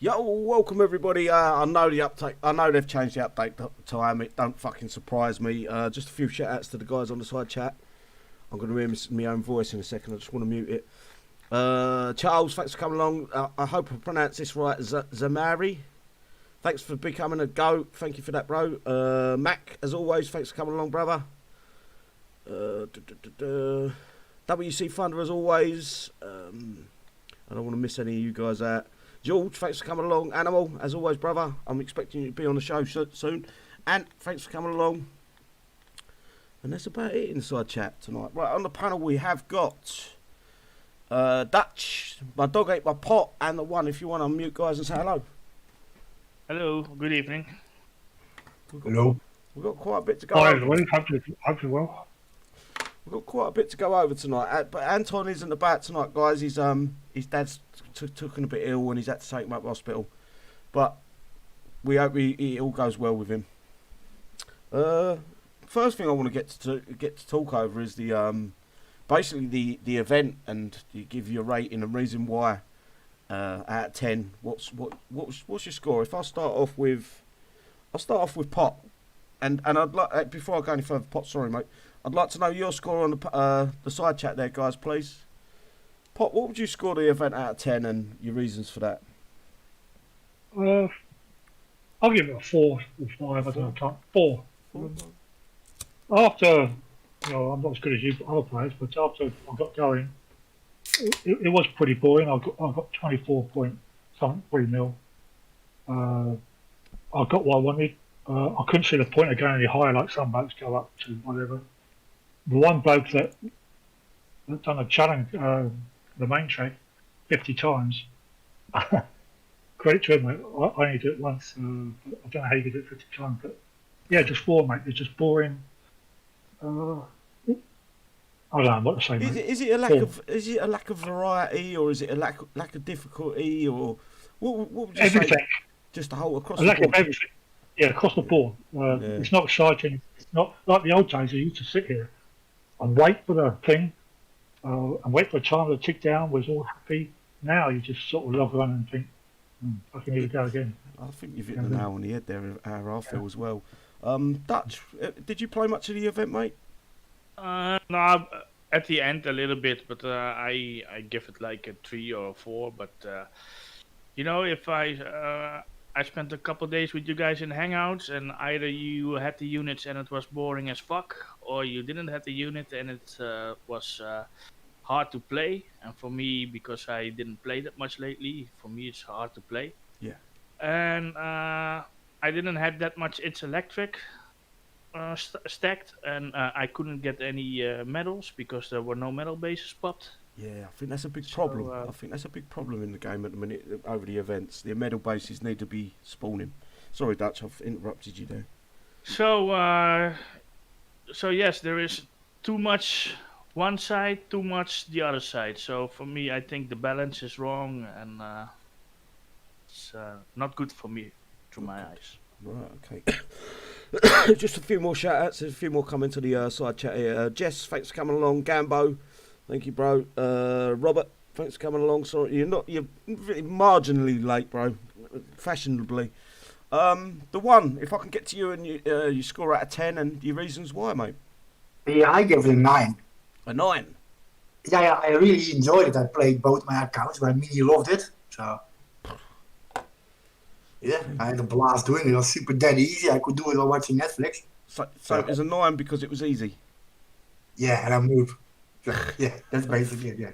Yo, welcome everybody. I know the update. I know they've changed the update time. It don't fucking surprise me. Just a few shout outs to the guys on the side chat. I'm going to hear my own voice in a second. I just want to mute it. Charles, thanks for coming along. I hope I pronounced this right. Zamari, thanks for becoming a goat. Thank you for that, bro. Mac, as always, thanks for coming along, brother. WC Thunder, as always. I don't want to miss any of you guys out. George, thanks for coming along. Animal, as always, brother. I'm expecting you to be on the show soon. And thanks for coming along. And that's about it inside chat tonight. Right, on the panel we have got Dutch, my dog ate my pot, and the one, if you want to unmute guys and say hello. Hello, good evening. Hello. We've got quite a bit to go Hi, over. everybody. Hope you're well. We've got quite a bit to go over tonight. But Anton isn't about tonight, guys. His dad's took a bit ill and he's had to take him up to hospital. But we hope it all goes well with him. First thing I want to get to talk over is the basically the event, and you give your rating and reason why out of 10. What's your score? If I start off with Pot, and I'd like, before I go any further, Pot, sorry mate, I'd like to know your score on the side chat there, guys, please. Pot, what would you score the event out of 10 and your reasons for that? I'll give it a 4 or 5. I don't know. 4. 4. After, I'm not as good as you other players, but after I got going, it was pretty boring. I got 24 point something 3 mil. I got what I wanted. I couldn't see the point of going any higher, like some boats go up to whatever. The one bloke that done a challenge, the main track, 50 times. Credit to him, mate. I only did it once. I don't know how you could do it 50 times, but yeah, just boring, mate. It's just boring. I don't know what to say, mate. Is it a lack of variety, or is it a lack of difficulty, or what would you Everything. say? Just the whole across A the lack board. of everything. Yeah, across the board. It's not exciting. It's not like the old days. I used to sit here and wait for the thing, and wait for the time to tick down. Was all happy. Now you just sort of log on and think, I can either go again. I think you've hit the nail on the head there, how I feel as well. Dutch, did you play much of the event, mate? No, at the end a little bit, but I give it like a 3 or a 4. But if I spent a couple of days with you guys in Hangouts, and either you had the units and it was boring as fuck, or you didn't have the unit and it was hard to play. And for me, because I didn't play that much lately, for me it's hard to play. Yeah. And I didn't have that much It's Electric stacked, and I couldn't get any medals because there were no medal bases popped. Yeah, I think that's a big problem. I think that's a big problem in the game at the minute over the events. The medal bases need to be spawning. Sorry, Dutch, I've interrupted you there. So yes, there is too much one side, too much the other side. So for me, I think the balance is wrong, and it's not good for me through my eyes. Right, okay. Just a few more shout outs. There's a few more coming to the side chat here. Jess, thanks for coming along. Gambo, thank you, bro. Robert, thanks for coming along. Sorry, you're really marginally late, bro. Fashionably. The one, if I can get to you and you score out of 10 and your reasons why, mate. Yeah, I gave it a 9. A 9? Yeah, I really enjoyed it. I played both my accounts, but I really loved it. So, yeah, I had a blast doing it. It was super dead easy. I could do it while watching Netflix. So it was a 9 because it was easy? Yeah, and I moved. So, yeah, that's basically it, yeah.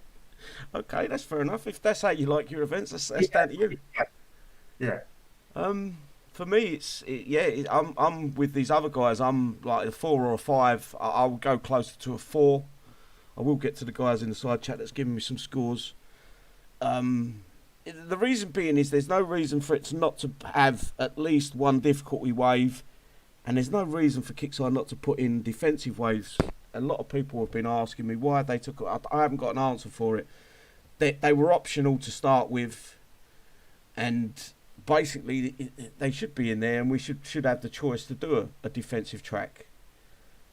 Okay, that's fair enough. If that's how you like your events, that's down to you. Yeah. For me, I'm with these other guys. I'm like a 4 or a 5. I'll go closer to a 4. I will get to the guys in the side chat that's giving me some scores. The reason being is there's no reason for it to not to have at least one difficulty wave, and there's no reason for Kickstarter not to put in defensive waves. A lot of people have been asking me why they took it. I haven't got an answer for it. They were optional to start with, and basically they should be in there, and we should have the choice to do a defensive track.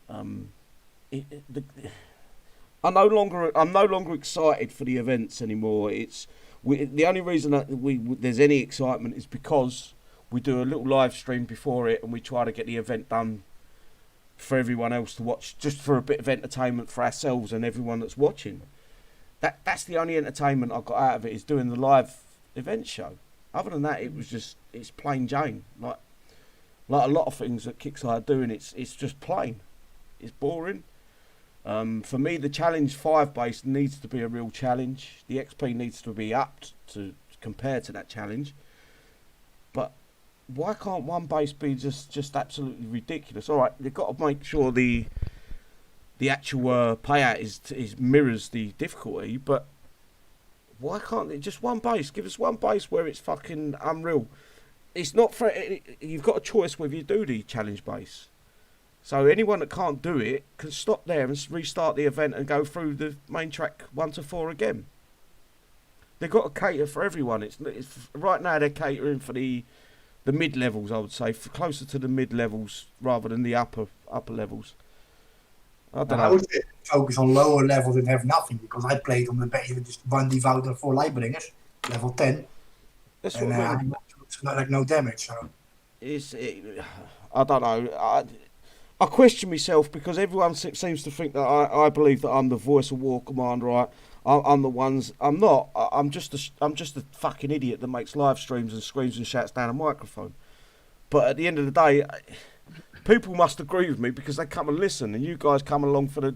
I'm no longer excited for the events anymore. It's The only reason that there's any excitement is because we do a little live stream before it, and we try to get the event done for everyone else to watch, just for a bit of entertainment for ourselves and everyone that's watching. That's the only entertainment I got out of it, is doing the live event show. Other than that, it's plain Jane. Like a lot of things that Kickstarter are doing, it's just plain. It's boring. For me, the challenge 5 base needs to be a real challenge. The XP needs to be upped to compare to that challenge. But why can't one base be just absolutely ridiculous? All right, they've got to make sure the actual payout is mirrors the difficulty, but why can't it just one base? Give us one base where it's fucking unreal. It's not for you've got a choice whether you do the challenge base. So anyone that can't do it can stop there and restart the event and go through the main track 1 to 4 again. They've got to cater for everyone. It's right now they're catering for the mid levels, I would say, for closer to the mid levels rather than the upper levels. I don't know. I would say focus on lower levels and have nothing, because I played on the base with just 1 devout and 4 lightbringers, level 10. That's and what I mean. it's not like no damage. So. I don't know. I question myself, because everyone seems to think that I believe that I'm the voice of War Commander. I'm the ones. I'm not. I'm just a fucking idiot that makes live streams and screams and shouts down a microphone. But at the end of the day, people must agree with me, because they come and listen, and you guys come along for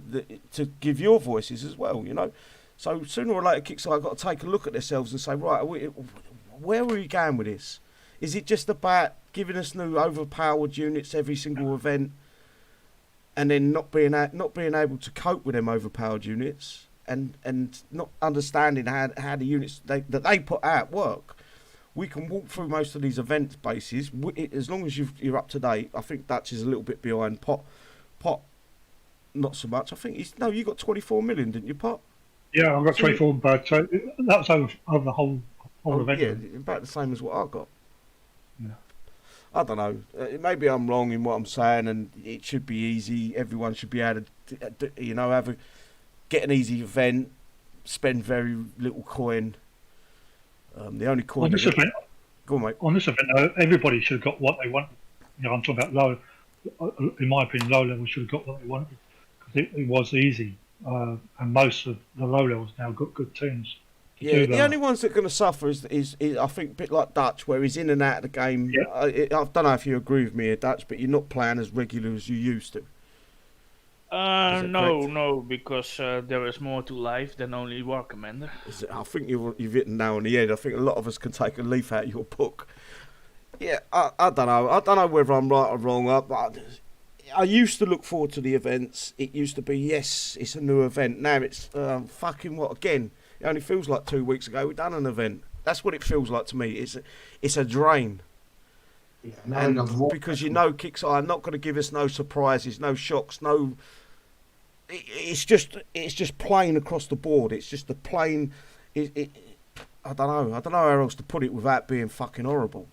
to give your voices as well. You know. So sooner or later, Kickstarter have got to take a look at themselves and say, right, where are we going with this? Is it just about giving us new overpowered units every single event, and then not being able to cope with them overpowered units, and not understanding how the units that they put out work? We can walk through most of these event bases as long as you're up to date. I think Dutch is a little bit behind. Pot, not so much. I think you got 24 million, didn't you, Pot? Yeah, I've got 24, but that's over the whole event. Yeah, about the same as what I got. Yeah. I don't know. Maybe I'm wrong in what I'm saying, and it should be easy. Everyone should be able to, get an easy event, spend very little coin. The only coin. On this event, go on, mate. On this event, everybody should have got what they wanted. I'm talking about low. In my opinion, low levels should have got what they wanted, because it was easy, and most of the low levels now got good teams. Yeah, the only ones that are going to suffer is I think a bit like Dutch, where he's in and out of the game. Yeah. I don't know if you agree with me here, Dutch, but you're not playing as regular as you used to. No, because there is more to life than only War Commander. I think you've hit the nail on the head. I think a lot of us can take a leaf out of your book. Yeah, I don't know. I don't know whether I'm right or wrong. I used to look forward to the events. It used to be, yes, it's a new event. Now it's fucking what again? It only feels like 2 weeks ago we've done an event. That's what it feels like to me. It's a drain. Yeah, and because Kickstarter are not going to give us no surprises, no shocks, no. It's just plain across the board. It's just a plain. I don't know how else to put it without being fucking horrible.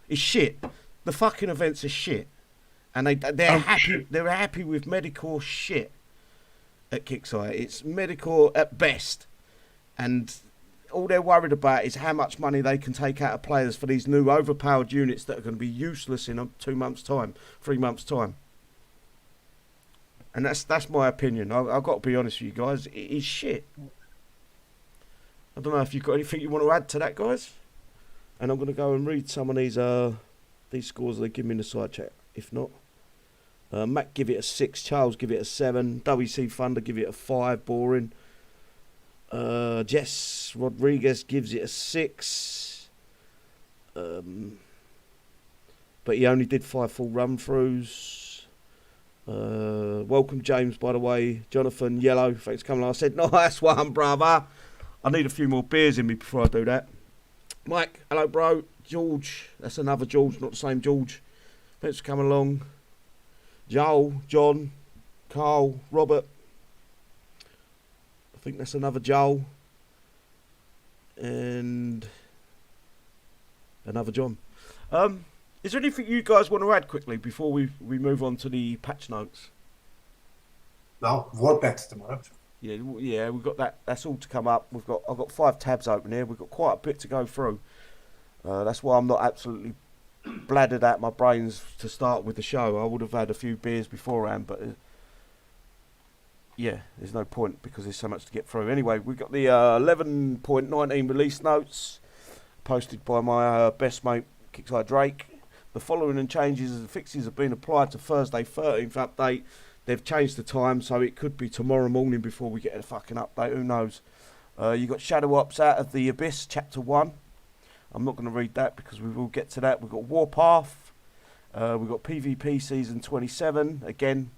It's shit. The fucking events are shit, and they're happy. They're happy with medical shit at Kickstarter. It's medical at best, and all they're worried about is how much money they can take out of players for these new overpowered units that are going to be useless in 2 months' time, 3 months' time. And that's my opinion. I've got to be honest with you guys. It is shit. I don't know if you've got anything you want to add to that, guys. And I'm going to go and read some of these scores they give me in the side chat. If not, Matt give it a 6. Charles give it a 7. WC Thunder give it a 5. Boring. Jess Rodriguez gives it a 6. But he only did 5 full run-throughs. Welcome, James, by the way. Jonathan Yellow, thanks for coming on. I said, nice one, brother. I need a few more beers in me before I do that. Mike, hello, bro. George, that's another George, not the same George. Thanks for coming along. Joel, John, Carl, Robert. I think that's another Joel. And another John. Is there anything you guys want to add quickly before we move on to the patch notes? Well, Warpath tomorrow. Yeah, we've got that. That's all to come up. I've got 5 tabs open here. We've got quite a bit to go through. That's why I'm not absolutely bladdered out my brains to start with the show. I would have had a few beers beforehand, but yeah, there's no point because there's so much to get through. Anyway, we've got the 11.19 release notes posted by my best mate, Kickside Drake. The following changes and fixes have been applied to Thursday 13th update. They've changed the time, so it could be tomorrow morning before we get a fucking update. Who knows? You got Shadow Ops Out of the Abyss, Chapter 1. I'm not going to read that because we will get to that. We've got Warpath. We've got PvP Season 27. Again,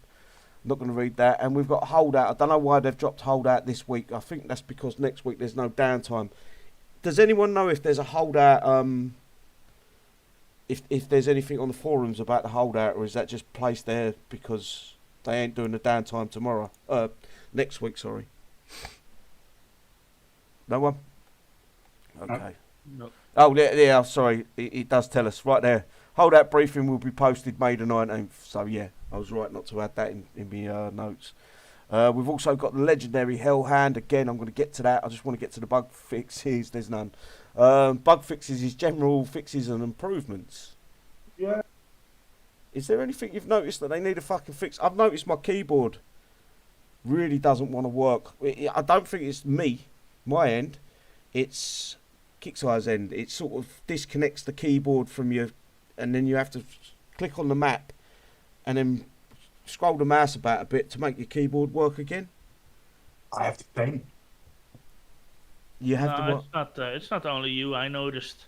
not going to read that. And we've got Holdout. I don't know why they've dropped Holdout this week. I think that's because next week there's no downtime. Does anyone know if there's a Holdout... If there's anything on the forums about the Holdout, or is that just placed there because they ain't doing the downtime tomorrow? Next week, sorry. No one? Okay. No. Oh, yeah, sorry. It does tell us right there. Holdout briefing will be posted May the 19th. So, yeah, I was right not to add that in my notes. We've also got the Legendary Hellhound. Again, I'm going to get to that. I just want to get to the bug fixes. There's none. Bug fixes is general fixes and improvements. Yeah. Is there anything you've noticed that they need a fucking fix? I've noticed my keyboard really doesn't want to work. I don't think it's me, my end. It's Kickstar's end. It sort of disconnects the keyboard from you, and then you have to click on the map and then scroll the mouse about a bit to make your keyboard work again. I have to pay. You have to No, it's not only you. I noticed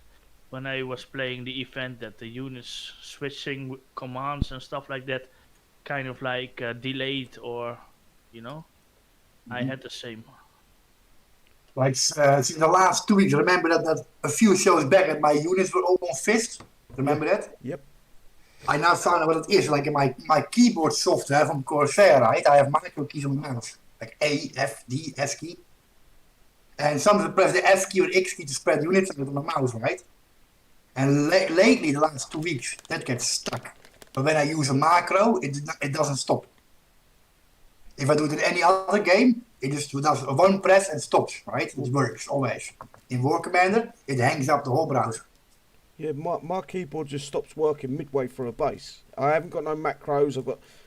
when I was playing the event that the units switching commands and stuff like that kind of like delayed, or I had the same. Like since the last 2 weeks, remember that a few shows back that my units were all on fist? Remember that? Yep. I now found out what it is. Like in my keyboard software from Corsair, right? I have micro keys on the mouse. Like A, F, D, S key. And sometimes I press the S key or X key to spread units on the mouse, right? And lately, the last 2 weeks, that gets stuck. But when I use a macro, it doesn't stop. If I do it in any other game, it just does one press and stops, right? It works, always. In War Commander, it hangs up the whole browser. Yeah, my keyboard just stops working midway through a base. I haven't got no macros.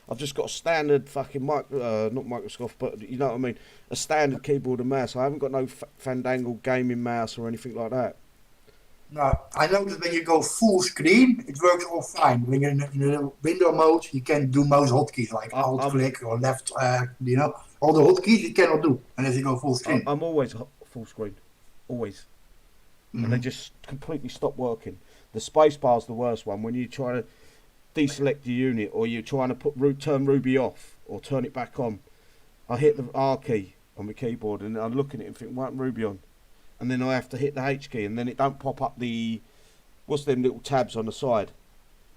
I've just got a standard fucking not Microsoft, but you know what I mean, a standard keyboard and mouse. I haven't got no Fandangle gaming mouse or anything like that. No, I noticed when you go full screen, it works all fine. When you're in the window mode, you can do mouse hotkeys like alt click or left. All the hotkeys you cannot do unless you go full screen. I'm always full screen, always. And they just completely stop working. The spacebar's the worst one. When you try to deselect your unit, or you're trying to turn Ruby off or turn it back on, I hit the R key on my keyboard and I'm looking at it and think, why isn't Ruby on? And then I have to hit the H key, and then it don't pop up what's them little tabs on the side?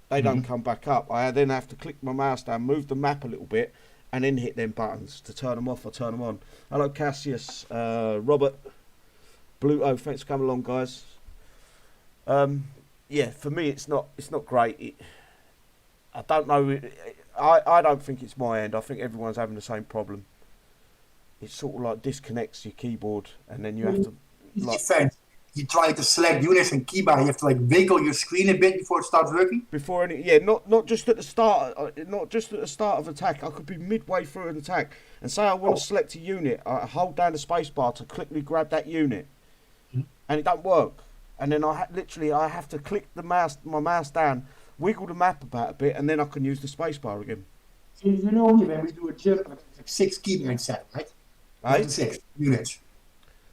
They don't come back up. I then have to click my mouse down, move the map a little bit, and then hit them buttons to turn them off or turn them on. Hello Cassius, Robert, Bluto, thanks for coming along, guys. Yeah, for me it's not great. I don't know. I don't think it's my end. I think everyone's having the same problem. It sort of like disconnects your keyboard, and then you have to. You try to select units and keybar. You have to like wiggle your screen a bit before it starts working. Not just at the start. Not just at the start of attack. I could be midway through an attack and say I want to select a unit. I hold down the space bar to quickly grab that unit, and it don't work. And then I have to click my mouse down, wiggle the map about a bit, and then I can use the space bar again. So you know me when we do a jump, like 6 keyboard set, right? Right. 6 units.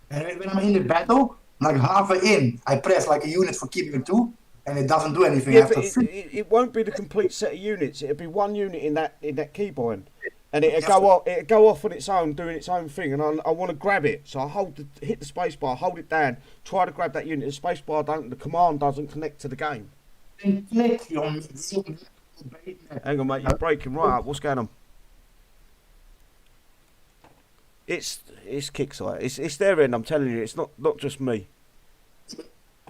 And when I'm in the battle, like halfway in, I press like a unit for keyboard 2, and it doesn't do anything. Yeah, but it won't be the complete set of units. It'll be one unit in that keybind, and it'll go off on its own, doing its own thing. And I want to grab it, so I hit the space bar, hold it down, try to grab that unit. The space bar the command doesn't connect to the game. And click on. Hang on, mate, you're breaking right up. What's going on? It's Kickstarter. It's their end. I'm telling you, it's not just me.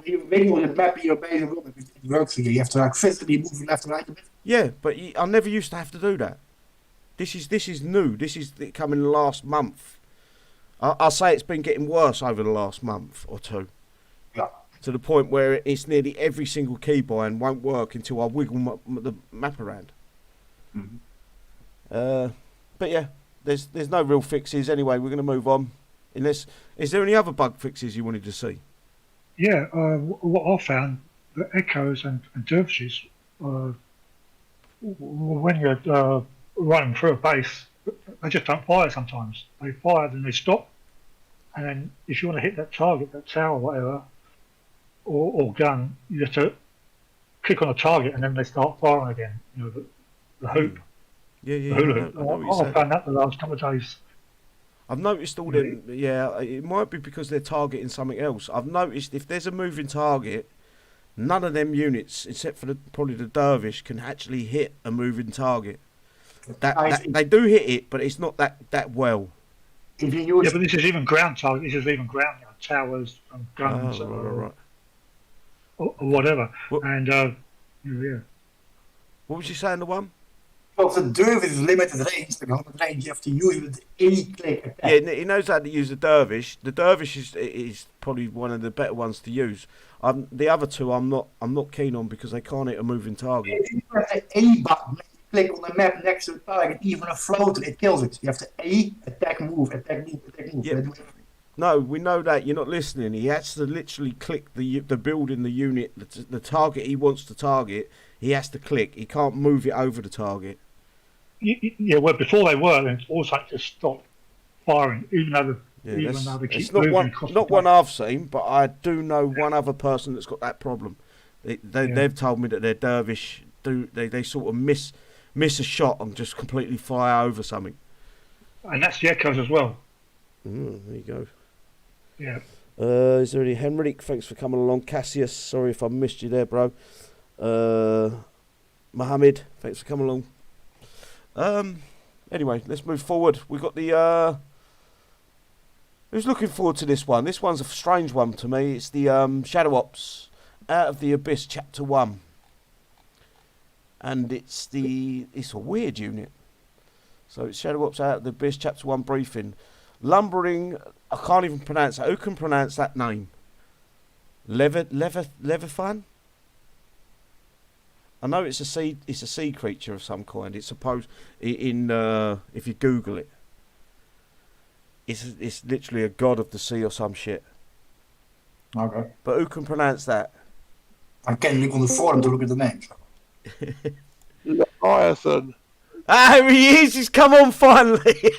You wiggle the map in your base and it works for you. You have to like physically move left and right a bit. Yeah, but I never used to have to do that. This is new. This is coming last month. I say it's been getting worse over the last month or two. Yeah. To the point where it's nearly every single keybind won't work until I wiggle the map around. Mm-hmm. But yeah, there's no real fixes anyway. We're going to move on. Is there any other bug fixes you wanted to see? Yeah, what I found, the echoes and dervishes, when you're running through a base, they just don't fire sometimes. They fire, then they stop, and then if you want to hit that target, that tower, whatever, or gun, you have to click on a target, and then they start firing again. You know, the hoop. Yeah, The hula hoop. I know what you're saying. I've done that the last couple of days. I've noticed all them. Yeah, it might be because they're targeting something else. I've noticed if there's a moving target, none of them units, except for probably the dervish, can actually hit a moving target. They do hit it, but it's not that well. If you use Yeah, but this is even ground target. This is even ground, you know, towers and guns Right. or whatever. What- And yeah. What was you saying? The one? of the dervish is limited range, the helmet range, you have to use it with any click attack. Yeah, he knows how to use the dervish. The dervish is probably one of the better ones to use. The other two I'm not keen on because they can't hit a moving target. If you press the A button, you click on the map next to the target, even a floater, it kills it. You have to A, attack, move, attack, move, attack, move. Yeah. No, we know that. You're not listening. He has to literally click the building, the unit, the target he wants to target. He has to click. He can't move it over the target. Yeah, well, before they were, then also just stop firing, even though they keep it's not moving one, across not the one map. I've seen, but I do know one other person that's got that problem. They've told me that their dervish they sort of miss a shot and just completely fly over something. And that's the echoes as well. There you go. Yeah. Is there any Henrik? Thanks for coming along. Cassius, sorry if I missed you there, bro. Mohammed, thanks for coming along. Anyway, let's move forward. We've got the who's looking forward to this one? This one's a strange one to me. It's the Shadow Ops Out of the Abyss Chapter 1. And it's a weird unit. So it's Shadow Ops Out of the Abyss Chapter 1 briefing. Lumbering, I can't even pronounce that. Who can pronounce that name? Leviathan? I know it's a sea creature of some kind. It's supposed if you Google it, it's literally a god of the sea or some shit. Okay. But who can pronounce that? I can't look on the forum to look at the names. Leviathan. Ah, here he is! He's come on finally.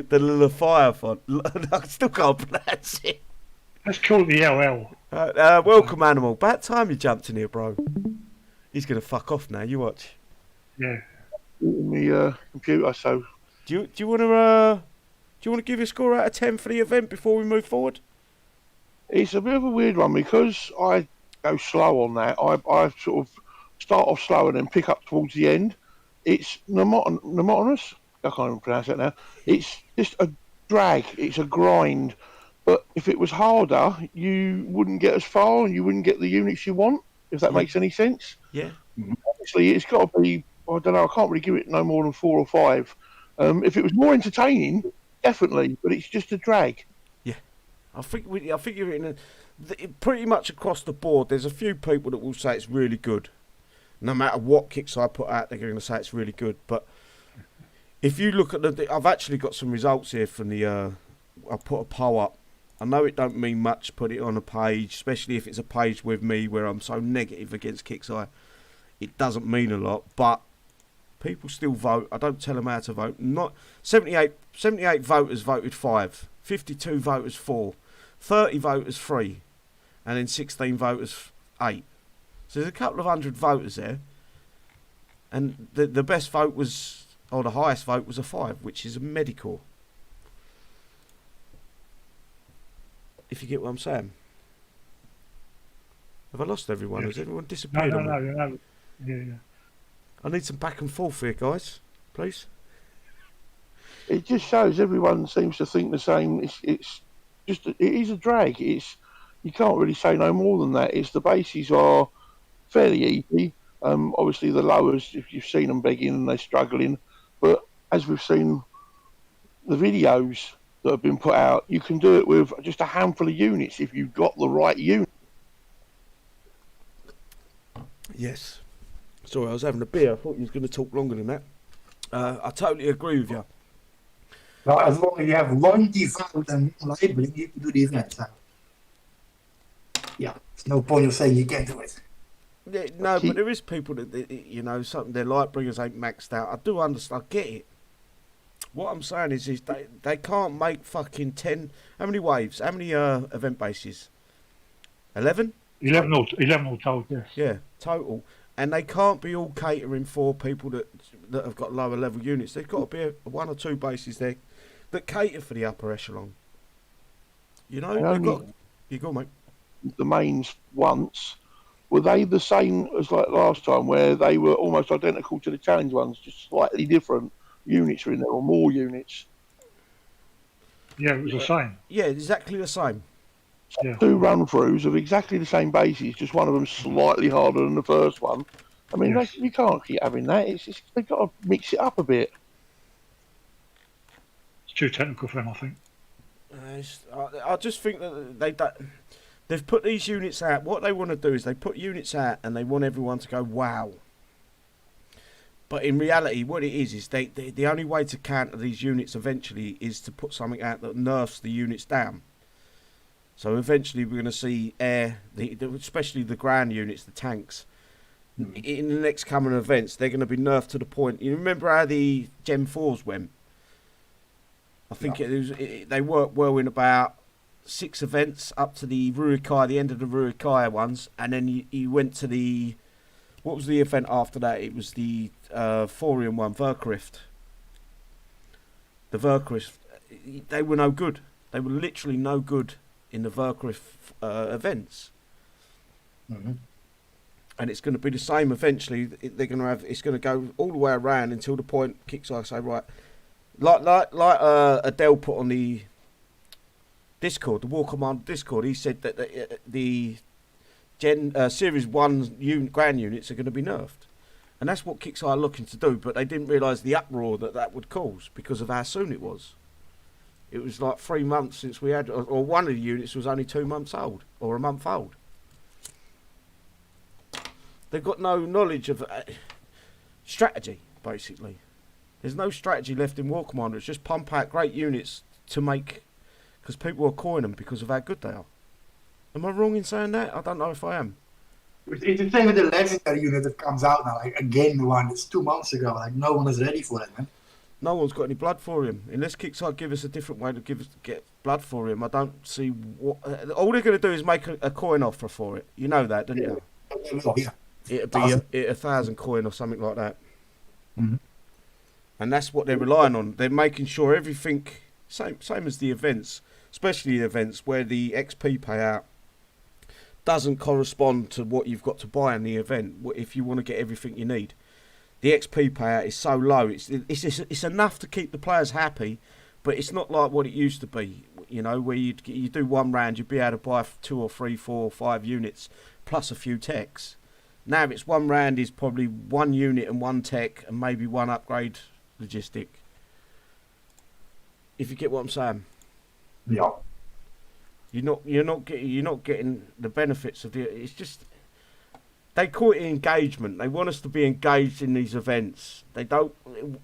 The Leviathan. I still can't pronounce it. Let's call it the LL. Welcome, animal. About time you jumped in here, bro. He's gonna fuck off now. You watch. Yeah. My computer. So Do you want to give a score out of 10 for the event before we move forward? it's a bit of a weird one because I go slow on that. I sort of start off slow and then pick up towards the end. It's monotonous. I can't even pronounce it now. It's just a drag. It's a grind. But if it was harder, you wouldn't get as far and you wouldn't get the units you want, if that makes any sense. Yeah. Obviously, it's got to be, I don't know, I can't really give it no more than 4 or 5. If it was more entertaining, definitely, but it's just a drag. Yeah. I think you're in pretty much across the board. There's a few people that will say it's really good. No matter what kicks I put out, they're going to say it's really good. But if you look at I've actually got some results here from the, I put a poll up. I know it don't mean much, put it on a page, especially if it's a page with me where I'm so negative against Kixeye. It doesn't mean a lot, but people still vote. I don't tell them how to vote. Not 78 voters voted 5, 52 voters 4, 30 voters 3, and then 16 voters 8. So there's a couple of hundred voters there, and the best vote was, or the highest vote was a 5, which is a medical. If you get what I'm saying. Have I lost everyone? Yeah. Has everyone disappeared? No. Yeah. I need some back and forth here, guys. Please. It just shows everyone seems to think the same. It's just, it is a drag. You can't really say no more than that. The bases are fairly easy. Obviously the lowers, if you've seen them begging and they're struggling, but as we've seen the videos, that have been put out, you can do it with just a handful of units if you've got the right unit. Yes. Sorry, I was having a beer. I thought you was going to talk longer than that. I totally agree with you. Well, as long as you have one devout and library, you can do the event. So. Yeah, there's no point of saying you can't do it. Yeah, no, but there is people that, you know, something their light bringers ain't maxed out. I do understand. I get it. What I'm saying is they can't make fucking 10. How many waves? How many event bases? 11? 11 all told, yes. Yeah, total. And they can't be all catering for people that have got lower level units. There's got to be one or two bases there that cater for the upper echelon. You know, you go, mate. The mains once, were they the same as like last time, where they were almost identical to the challenge ones, just slightly different units are in there, or more units? Yeah, it was the same. Yeah, exactly the same. Yeah. 2 run-throughs of exactly the same bases, just one of them slightly harder than the first one. I mean, Yes. you can't keep having that. They've got to mix it up a bit. It's too technical for them, I think. I just think that they've put these units out. What they want to do is they put units out and they want everyone to go, wow. But in reality, what it is the only way to counter these units eventually is to put something out that nerfs the units down. So eventually we're going to see especially the ground units, the tanks. In the next coming events, they're going to be nerfed to the point. You remember how the Gen 4s went? I think they worked well in about 6 events up to the Ruikai, the end of the Ruikai ones, and then you went to the... What was the event after that? It was the Thorium one, Verkrift. The Verkrift, they were no good. They were literally no good in the Verkrift events. Mm-hmm. And it's going to be the same eventually. They're going to have. It's going to go all the way around until the point Kickstarter say, right, like Adele put on the Discord, the War Command Discord. He said that the Series 1 ground units are going to be nerfed. And that's what Kickstarter are looking to do, but they didn't realise the uproar that would cause because of how soon it was. It was like 3 months since we had, or one of the units was only 2 months old, or a month old. They've got no knowledge of strategy, basically. There's no strategy left in War Commander. It's just pump out great units to make, because people are coining them because of how good they are. Am I wrong in saying that? I don't know if I am. It's the same with the Legendary unit that comes out now. Like, again, the one that's 2 months ago. Like, no one is ready for that, man. No one's got any blood for him. Unless Kickstarter give us a different way to get blood for him, I don't see what... all they're going to do is make a coin offer for it. You know that, don't you? Oh, yeah. It'd be a 1,000 coin or something like that. Mm-hmm. And that's what they're relying on. They're making sure everything... Same as the events, especially the events where the XP payout doesn't correspond to what you've got to buy in the event if you want to get everything you need. The XP payout is so low, it's enough to keep the players happy, but it's not like what it used to be, you know, where you do one round, you'd be able to buy 2 or 3, 4 or 5 units plus a few techs. Now it's one round is probably 1 unit and 1 tech and maybe 1 upgrade logistic. If you get what I'm saying. Yeah. You're not getting the benefits of it's just they call it engagement. They want us to be engaged in these events. They don't.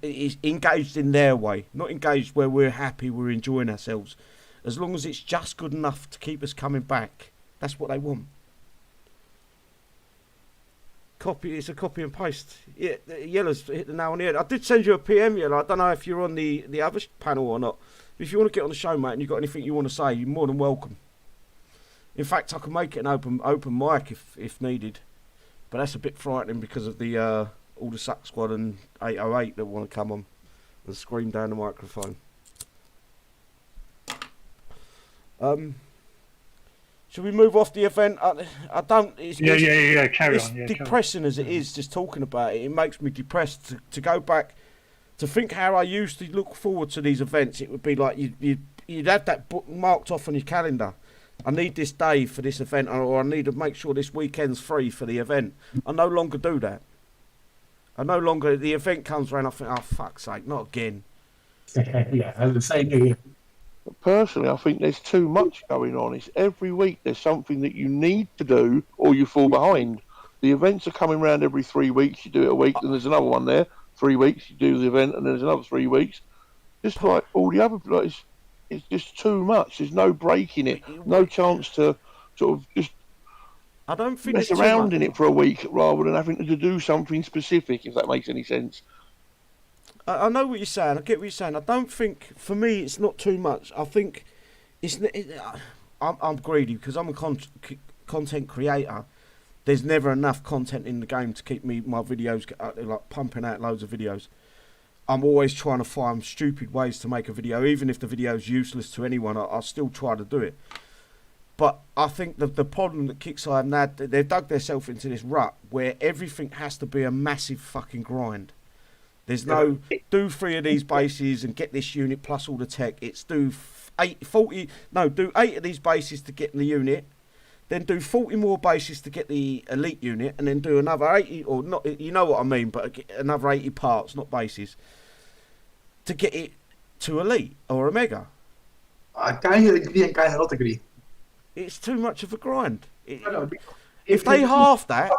It's engaged in their way, not engaged where we're happy, we're enjoying ourselves. As long as it's just good enough to keep us coming back, that's what they want. It's a copy and paste. Yeah, Yellow's hit the nail on the head. I did send you a PM, Yellow. I don't know if you're on the other panel or not. If you want to get on the show, mate, and you've got anything you want to say, you're more than welcome. In fact, I can make it an open mic if needed. But that's a bit frightening because of the all the Suck Squad and 808 that want to come on and scream down the microphone. Should we move off the event? I don't... Carry on. It's depressing as it is, just talking about it. It makes me depressed to go back, to think how I used to look forward to these events. It would be like you'd have that book marked off on your calendar. I need this day for this event, or I need to make sure this weekend's free for the event. I no longer do that. The event comes around, I think, oh, fuck's sake, not again. Yeah, that's the same here. Personally, I think there's too much going on. It's every week there's something that you need to do or you fall behind. The events are coming around every 3 weeks. You do it a week, then there's another one there. 3 weeks, you do the event, and then there's another 3 weeks. Just like all the other, like, it's just too much. There's no break in it. No chance to sort of just I don't think mess it's around in it for a week rather than having to do something specific, if that makes any sense. I know what you're saying. I get what you're saying. I don't think, for me, it's not too much. I think I'm greedy because I'm a content creator. There's never enough content in the game to keep my videos like pumping out loads of videos. I'm always trying to find stupid ways to make a video, even if the video is useless to anyone. I'll still try to do it. But I think the problem that Kickstarter have now, they've dug themselves into this rut where everything has to be a massive fucking grind. There's no do 3 of these bases and get this unit plus all the tech. It's do 8 of these bases to get the unit, then do 40 more bases to get the elite unit, and then do another 80, or not, you know what I mean, but another 80 parts, not bases, to get it to elite or Omega. I kind of agree and kind of not agree. It's too much of a grind. If If they half that,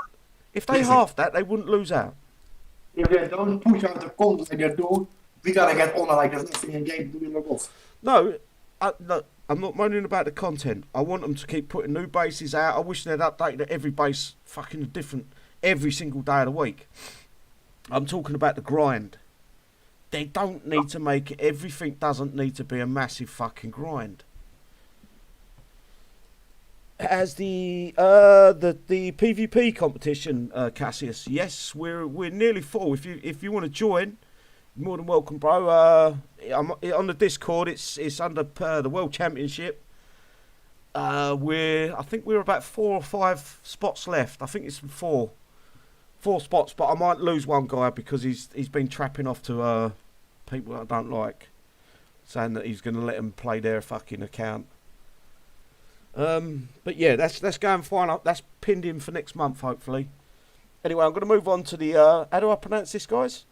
they wouldn't lose out. If they don't push out the content like they do, we gotta get on like there's nothing in game to do look off. No, I'm not moaning about the content. I want them to keep putting new bases out. I wish they'd update every base fucking different every single day of the week. I'm talking about the grind. They don't need to make it. Everything doesn't need to be a massive fucking grind. As the PvP competition, Cassius, yes, we're nearly full. If you want to join, you're more than welcome, bro. I'm on the Discord. It's under the World Championship. I think we're about 4 or 5 spots left. I think it's 4 spots, but I might lose one guy because he's been trapping off to people that I don't like, saying that he's going to let them play their fucking account. But yeah, that's going fine. That's pinned in for next month, hopefully. Anyway, I'm going to move on to the how do I pronounce this, guys?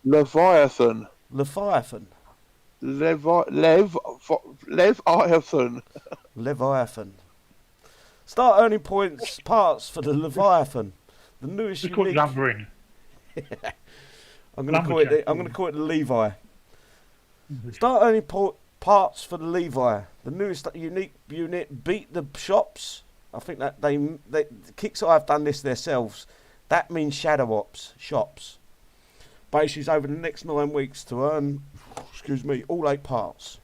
Leviathan. Leviathan. Leviathan. Start earning parts for the Leviathan, the newest Just call it unique. lumbering. I'm going to call it the Levi. Start earning parts for the Levi, the newest unique unit. Beat the shops. I think that they Kickstarter have done this themselves. That means shadow ops shops. Bases over the next 9 weeks to earn, all 8 parts.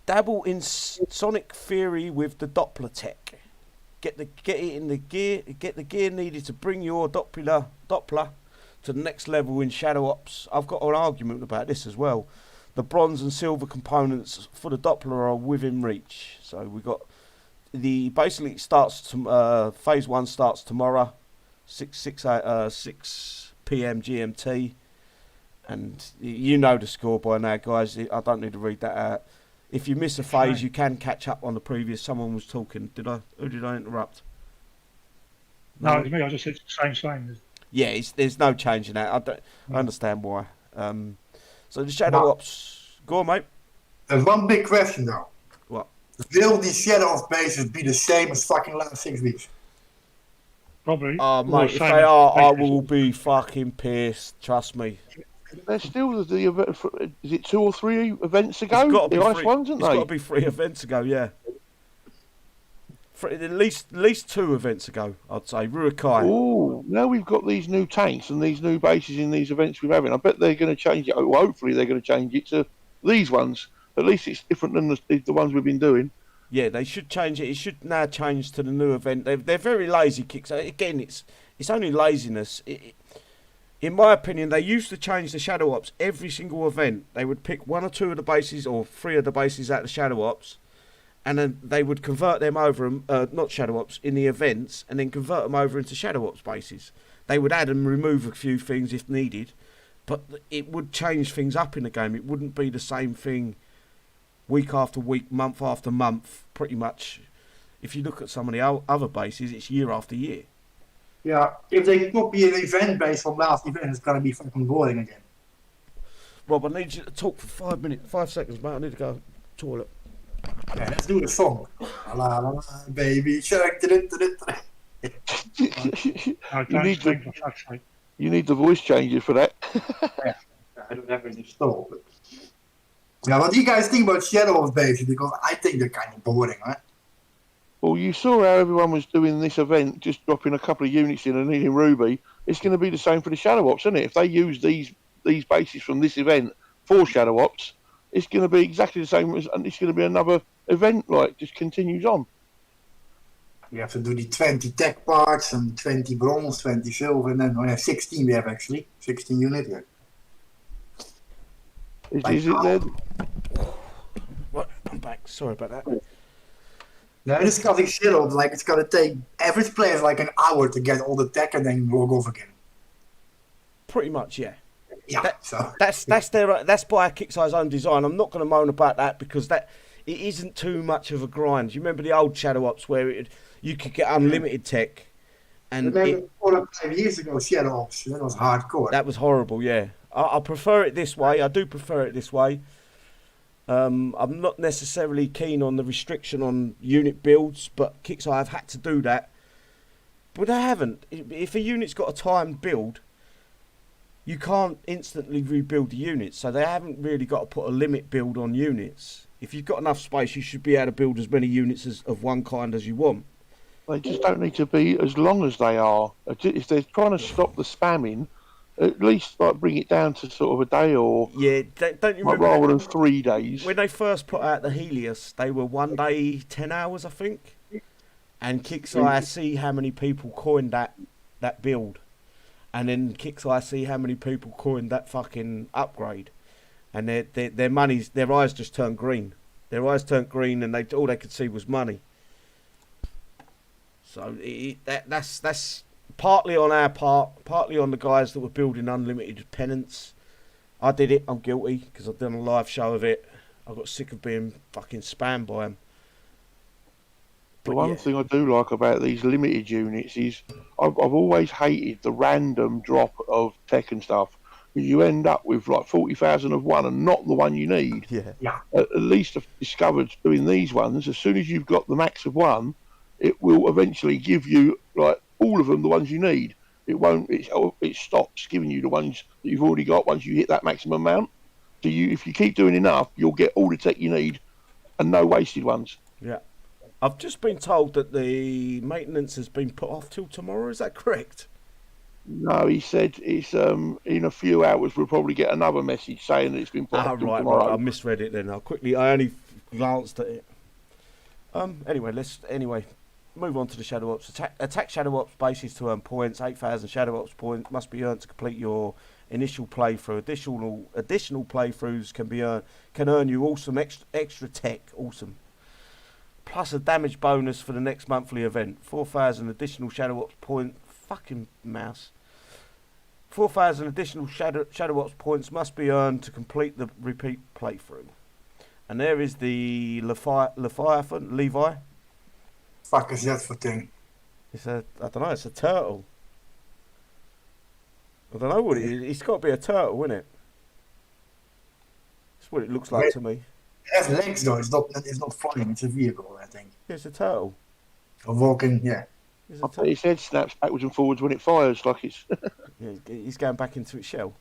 Dabble in Sonic Theory with the Doppler tech. Get the gear needed to bring your Doppler to the next level in Shadow Ops. I've got an argument about this as well. The bronze and silver components for the Doppler are within reach. So we got basically it starts phase 1 starts tomorrow, 6 p.m. GMT, and you know the score by now, guys. I don't need to read that out. If you miss a phase, you can catch up on the previous. Someone was talking. Who did I interrupt? No, it's me. I just said the same. Yeah, there's no change in that. I understand why. So the Shadow Ops. Go on, mate. There's one big question though. What? Will these Shadow Ops bases be the same as fucking last 6 weeks? Probably. Oh, mate, if they are, I will be fucking pissed. Trust me. There's still the event. Is it 2 or 3 events ago? It's got to be ice 3. ones, isn't It's they? got to be 3 events ago. Yeah. At least 2 events ago, I'd say. Ruakai. Oh, now we've got these new tanks and these new bases in these events we're having. I bet they're going to change it. Well, hopefully they're going to change it to these ones. At least it's different than the ones we've been doing. Yeah, they should change it. It should now change to the new event. They're very lazy, Kicks. Again, it's only laziness. In my opinion, they used to change the Shadow Ops every single event. They would pick 1 or 2 of the bases or 3 of the bases out of the Shadow Ops, and then they would convert them over, not Shadow Ops, in the events, and then convert them over into Shadow Ops bases. They would add and remove a few things if needed, but it would change things up in the game. It wouldn't be the same thing week after week, month after month, pretty much. If you look at some of the other bases, it's year after year. Yeah, if they copy an event based from last event, it's gonna be fucking boring again. Rob, I need you to talk for 5 minutes, 5 seconds, mate. I need to go toilet. Yeah, let's do the song. La la la, baby shark. I You don't need sing, the for fuck's sake. you need the voice changer for that. I don't have it installed. Now, what do you guys think about Shadow of Base? Because I think they're kind of boring, right? Well, you saw how everyone was doing this event, just dropping a couple of units in and needing Ruby. It's going to be the same for the Shadow Ops, isn't it? If they use these bases from this event for Shadow Ops, it's going to be exactly the same, and it's going to be another event, like, just continues on. You have to do the 20 tech parts and 20 bronze, 20 silver, and then 16 we have actually. 16 units here. Is it then? Right, I'm back. Sorry about that. Now, discussing Shadow, like, it's going to take average players like an hour to get all the tech and then log off again. Pretty much, yeah. Yeah, That's by Kickstarter's own design. I'm not going to moan about that because it isn't too much of a grind. Do you remember the old Shadow Ops where you could get unlimited tech? And remember 4 or 5 years ago, Shadow Ops, that was hardcore. That was horrible, yeah. I prefer it this way. I do prefer it this way. I'm not necessarily keen on the restriction on unit builds, but Kickstarter have had to do that. But they haven't. If a unit's got a timed build, you can't instantly rebuild the units, so they haven't really got to put a limit build on units. If you've got enough space, you should be able to build as many units of one kind as you want. They just don't need to be as long as they are. If they're trying to stop the spamming, at least like bring it down to sort of a day or yeah. Don't you remember rather than 3 days? When they first put out the Helios, they were 1 day, 10 hours, I think. And Kickstarter see how many people coined that build. And then Kickstarter see how many people coined that fucking upgrade, and their eyes just turned green. Their eyes turned green, and all they could see was money. So that's partly on our part, partly on the guys that were building unlimited pennants. I did it. I'm guilty because I've done a live show of it. I got sick of being fucking spammed by them. The one thing I do like about these limited units is I've always hated the random drop of tech and stuff. You end up with like 40,000 of one and not the one you need. Yeah. At least I've discovered doing these ones, as soon as you've got the max of one, it will eventually give you like all of them, the ones you need. It won't. It stops giving you the ones that you've already got once you hit that maximum amount. So if you keep doing enough, you'll get all the tech you need and no wasted ones. Yeah. I've just been told that the maintenance has been put off till tomorrow. Is that correct? No, he said it's in a few hours we'll probably get another message saying that it's been put off till tomorrow. Right. I misread it then. I only glanced at it. Anyway, move on to the Shadow Ops. Attack Shadow Ops bases to earn points. 8,000 Shadow Ops points must be earned to complete your initial playthrough. Additional playthroughs can earn you awesome extra tech. Awesome. Plus a damage bonus for the next monthly event. 4,000 additional Shadow Ops points. Fucking mouse. 4,000 additional Shadow Ops points must be earned to complete the repeat playthrough. And there is the Leviathan. Levi. Fuck is that for thing? I don't know. It's a turtle. I don't know what it is. It's got to be a turtle, isn't it? That's what it looks like to me. It has legs though. It's not flying. It's a vehicle, I think. Yeah, it's a turtle. A walking, yeah. I bet his head snaps backwards and forwards when it fires, like it's. Yeah, he's going back into its shell.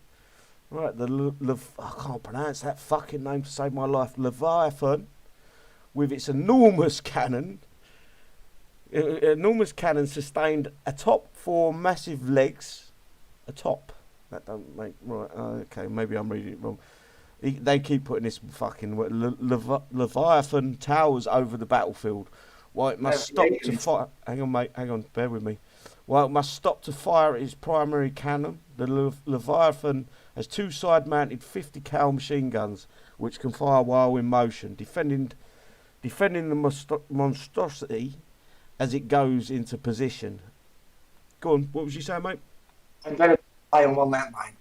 Right, I can't pronounce that fucking name to save my life. Leviathan, with its enormous cannon. Enormous cannon sustained atop 4 massive legs. Atop. That don't make right. Okay, maybe I'm reading it wrong. They keep putting this fucking Leviathan towers over the battlefield. Well, it must stop to fire. Hang on, mate. Hang on. Bear with me. Well, it must stop to fire its primary cannon. The Leviathan has 2 side-mounted 50 cal machine guns, which can fire while in motion, defending the monstrosity as it goes into position. Go on. What was you saying, mate? I'm going to fly on 1 landmine.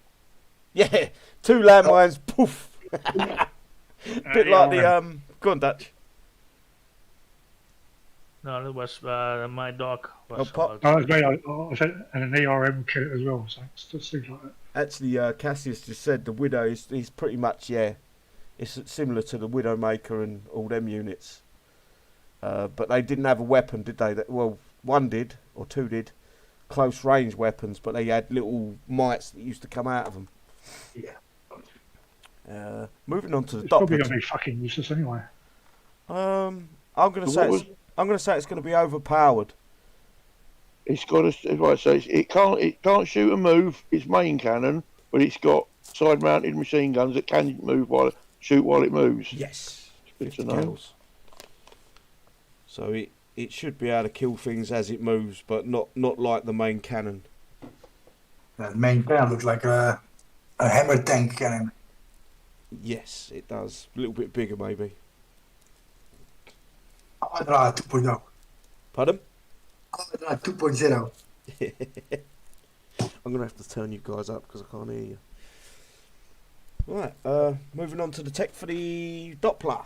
Yeah, 2 landmines. Poof. Bit like the Go on, Dutch. No, that was my dog. Was Pop. I was great. I said, and an ARM kit as well. So it still seems like that. Actually, Cassius just said the Widow is pretty much, yeah, it's similar to the Widowmaker and all them units. But they didn't have a weapon, did they? Well, one did, or two did, close range weapons, but they had little mites that used to come out of them. Yeah. Moving on to the It's probably Doppler. going to be fucking useless anyway. I'm gonna say it's gonna be overpowered. It's got a right. So it can't shoot and move. Its main cannon, but it's got side-mounted machine guns that can shoot while it moves. Yes, Good 50 to know. kills. So it should be able to kill things as it moves, but not like the main cannon. The main cannon looks like a hammer tank cannon. Yes, it does. A little bit bigger, maybe. Adra 2.0. Pardon? Adra 2.0. I'm gonna have to turn you guys up because I can't hear you. Right, moving on to the tech for the Doppler.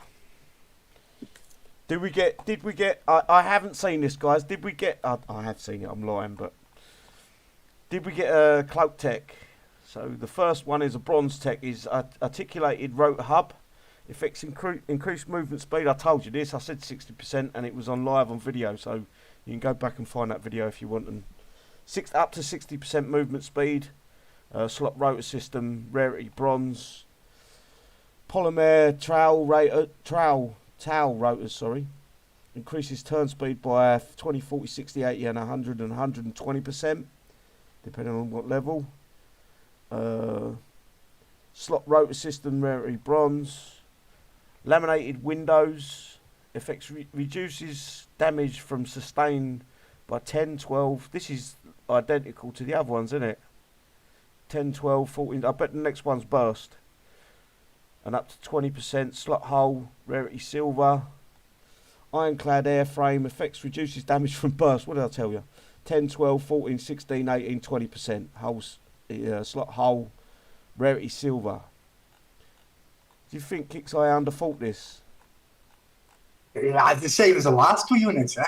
Did we get? I haven't seen this, guys. Did we get? I have seen it. I'm lying, but did we get a cloak tech? So the first one is a bronze tech. Is articulated rotor hub. Effects increased movement speed. I told you this. I said 60%, and it was on live on video. So you can go back and find that video if you want. And up to 60% movement speed. Slot rotor system. Rarity bronze. Polymer towel rotors. Sorry. Increases turn speed by 20, 40, 60, 80, and 100 and 120%, depending on what level. Slot rotor system. Rarity bronze. Laminated windows. Effects reduces damage from sustain by 10, 12. This is identical to the other ones, isn't it? 10, 12, 14. I bet the next one's burst. And up to 20%. Slot hull. Rarity silver. Ironclad airframe. Effects reduces damage from burst. What did I tell you? 10, 12, 14, 16, 18, 20%. Hulls, slot hull. Rarity silver. Do you think Kixeye underthought this? Yeah, it's the same as the last two units, eh?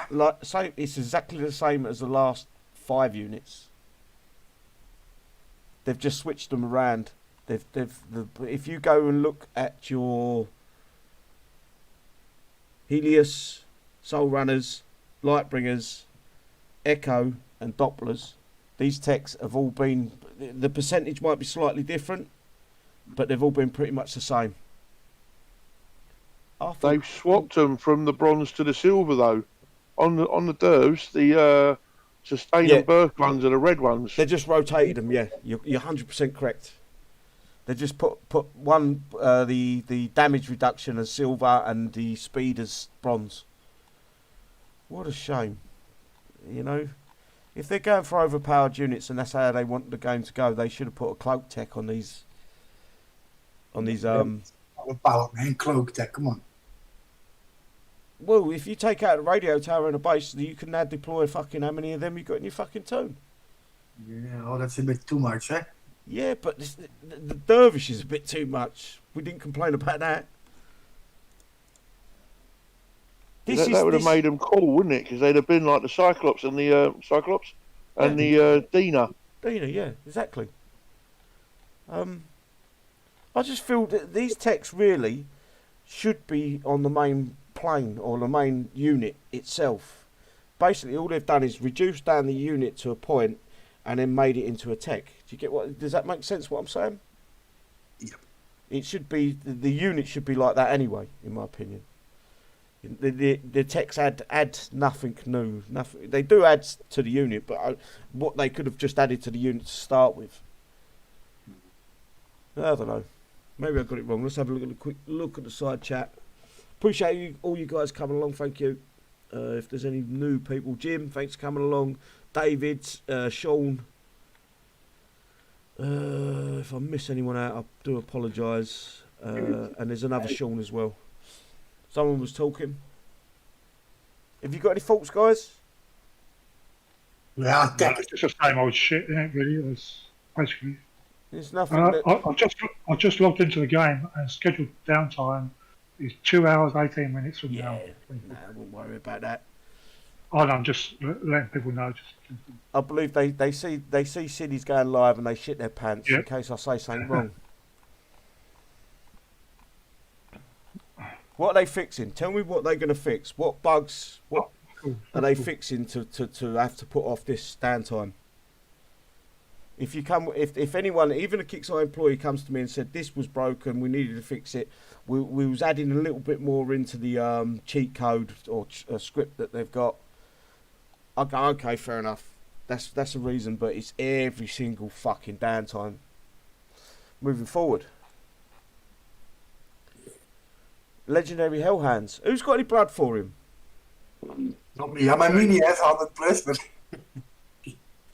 It's exactly the same as the last 5 units. They've just switched them around. If you go and look at your Helios, Soul Runners, Lightbringers, Echo, and Dopplers, these techs have all been. The percentage might be slightly different, but they've all been pretty much the same. They've swapped them from the bronze to the silver though. On the Dervs, the sustain and burst ones are the red ones. They just rotated them. Yeah, you're 100% correct. They just put one the damage reduction as silver and the speed as bronze. What a shame. You know, if they're going for overpowered units and that's how they want the game to go, they should have put a cloak tech on these. Overpowered, man. Cloak tech, come on. Well, if you take out a radio tower and a base, you can now deploy fucking how many of them you got in your fucking tone. Yeah, oh, that's a bit too much, eh? Yeah, but the dervish is a bit too much. We didn't complain about that. That would have made them cool, wouldn't it? Because they'd have been like the Cyclops and the the Dina. Dina, yeah, exactly. I just feel that these techs really should be on the main plane or the main unit itself. Basically, all they've done is reduce down the unit to a point and then made it into a tech. Do you get what? Does that make sense? What I'm saying? Yep. It should be the unit should be like that anyway, in my opinion. The techs add nothing new. Nothing. They do add to the unit, but what they could have just added to the unit to start with. I don't know. Maybe I got it wrong. Let's have a quick look at the side chat. Appreciate all you guys coming along. Thank you. If there's any new people, Jim, thanks for coming along. David, Sean. If I miss anyone out, I do apologise. And there's another Sean as well. Someone was talking. Have you got any thoughts, guys? Yeah, tech. It's just the same old shit, isn't it, really? It's basically. There's nothing. I've just logged into the game and scheduled downtime is 2 hours 18 minutes from now. Nah, I won't worry about that. Oh no, I'm just letting people know. I believe they see cities going live and they shit their pants in Yep. case I say something wrong. What are they fixing? Tell me what they're going to fix. What bugs? What are they fixing to have to put off this downtime? If anyone, even a Kickstarter employee, comes to me and said this was broken, we needed to fix it, we was adding a little bit more into the cheat code or script that they've got. I go, okay, fair enough. That's a reason, but it's every single fucking downtime. Moving forward. Legendary Hellhounds. Who's got any blood for him? Not me. My mini has 100 plus, but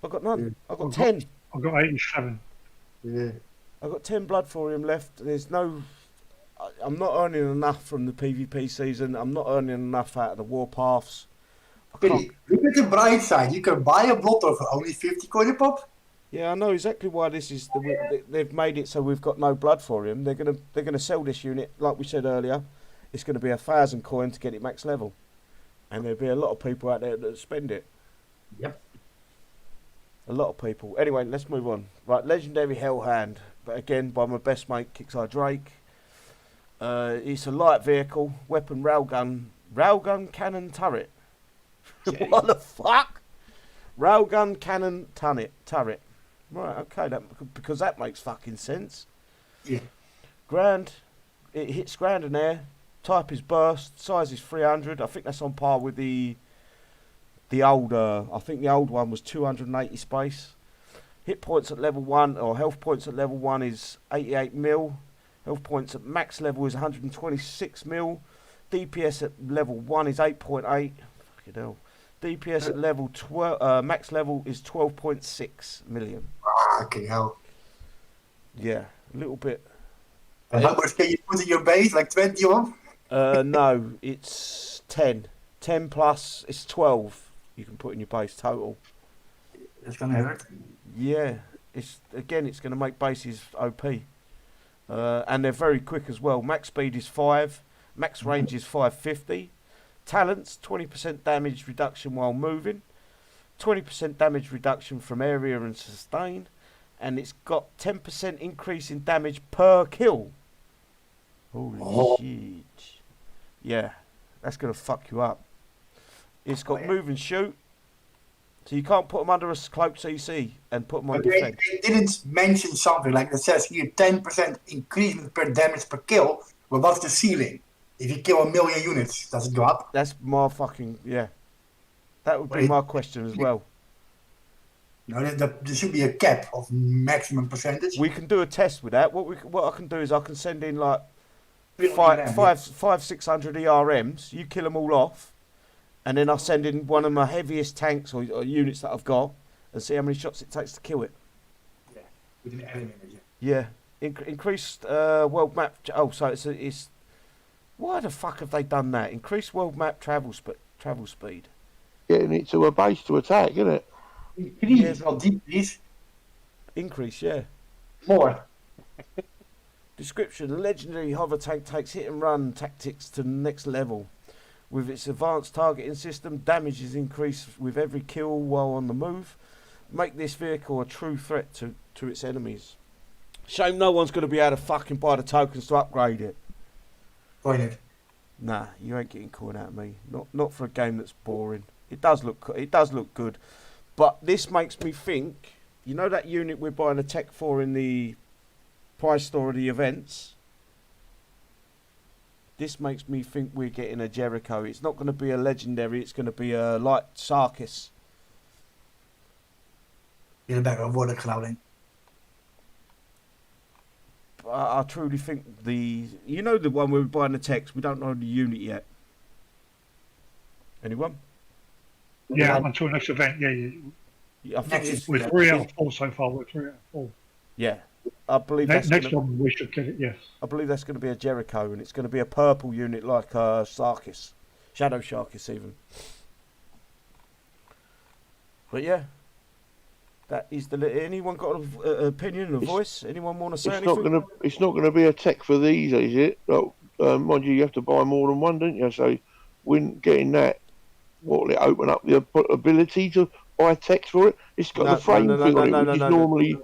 I've got none. I've got 10. I've got 87. yeah. I've got 10 blood for him left. There's no... I'm not earning enough from the PvP season. I'm not earning enough out of the Warpaths. Billy, look at the bright side. You can buy a blotter for only 50 coin a pop. Yeah, I know exactly why this is. They've made it so we've got no blood for him. They're gonna sell this unit, like we said earlier. It's going to be 1,000 coin to get it max level, and there'll be a lot of people out there that spend it. Yep. A lot of people. Anyway, let's move on. Right, Legendary Hellhound, but again by my best mate Kickstarter Drake. It's a light vehicle, weapon, railgun cannon turret. What the fuck? Railgun cannon turret. Right, okay, because that makes fucking sense. Yeah. Ground, it hits ground and air. Type is burst. Size is 300. I think that's on par with the old. I think the old one was 280 space. Hit points at level 1 or health points at level 1 is 88 mil. Health points at max level is 126 mil. DPS at level 1 is 8.8. Fucking hell. DPS at level 12, max level is 12.6 million. Okay, hell. Yeah, a little bit. And how much can you put in your base? Like 21? No, it's 10. 10 plus, it's 12 you can put in your base total. That's gonna hurt. Yeah, it's going to make bases OP. And they're very quick as well. Max speed is 5, max range is 550. Talents, 20% damage reduction while moving, 20% damage reduction from area and sustain, and it's got 10% increase in damage per kill. Holy shit. Yeah, that's going to fuck you up. It's got move and shoot, so you can't put them under a cloak CC and put them on defense. They didn't mention something like that says here 10% increasement per damage per kill. Well, what's the ceiling? If you kill 1 million units, does it go up? That's my fucking, yeah. That would be my question as well. No, there should be a cap of maximum percentage. We can do a test with that. What I can do is I can send in like 600 ERMs. You kill them all off, and then I'll send in one of my heaviest tanks or units that I've got, and see how many shots it takes to kill it. Yeah, with an enemy energy. Yeah, increased world map. Oh, so it's. Why the fuck have they done that? Increased world map travel speed. Getting it to a base to attack, isn't it? Increase, not decrease. Increase, yeah. More. Description: the legendary hover tank takes hit and run tactics to the next level. With its advanced targeting system, damage is increased with every kill while on the move. Make this vehicle a true threat to its enemies. Shame no one's going to be able to fucking buy the tokens to upgrade it. Pointed. Nah, you ain't getting caught out of me. Not for a game that's boring. It does look good, but this makes me think. You know that unit we're buying a tech for in the prize store of the events? This makes me think we're getting a Jericho. It's not going to be a legendary. It's going to be a light Sarkis. In the back of water clouding. I truly think the one we were buying the text, we don't know the unit yet. Anyone? Yeah, until next event, Yeah, I think we're 3 out of 4 so far. We're 3 out of 4. Yeah, I believe next one we should get it. Yes, I believe that's going to be a Jericho, and it's going to be a purple unit like Sarkis, Shadow Sharkis even. But yeah, that is anyone got an opinion, a voice? Anyone want to say anything? It's not gonna be a tech for these, is it? Oh, mind you have to buy more than one, don't you? So, when getting that, what will it open up the ability to buy text for it? It's got the frame thing on it, which is normally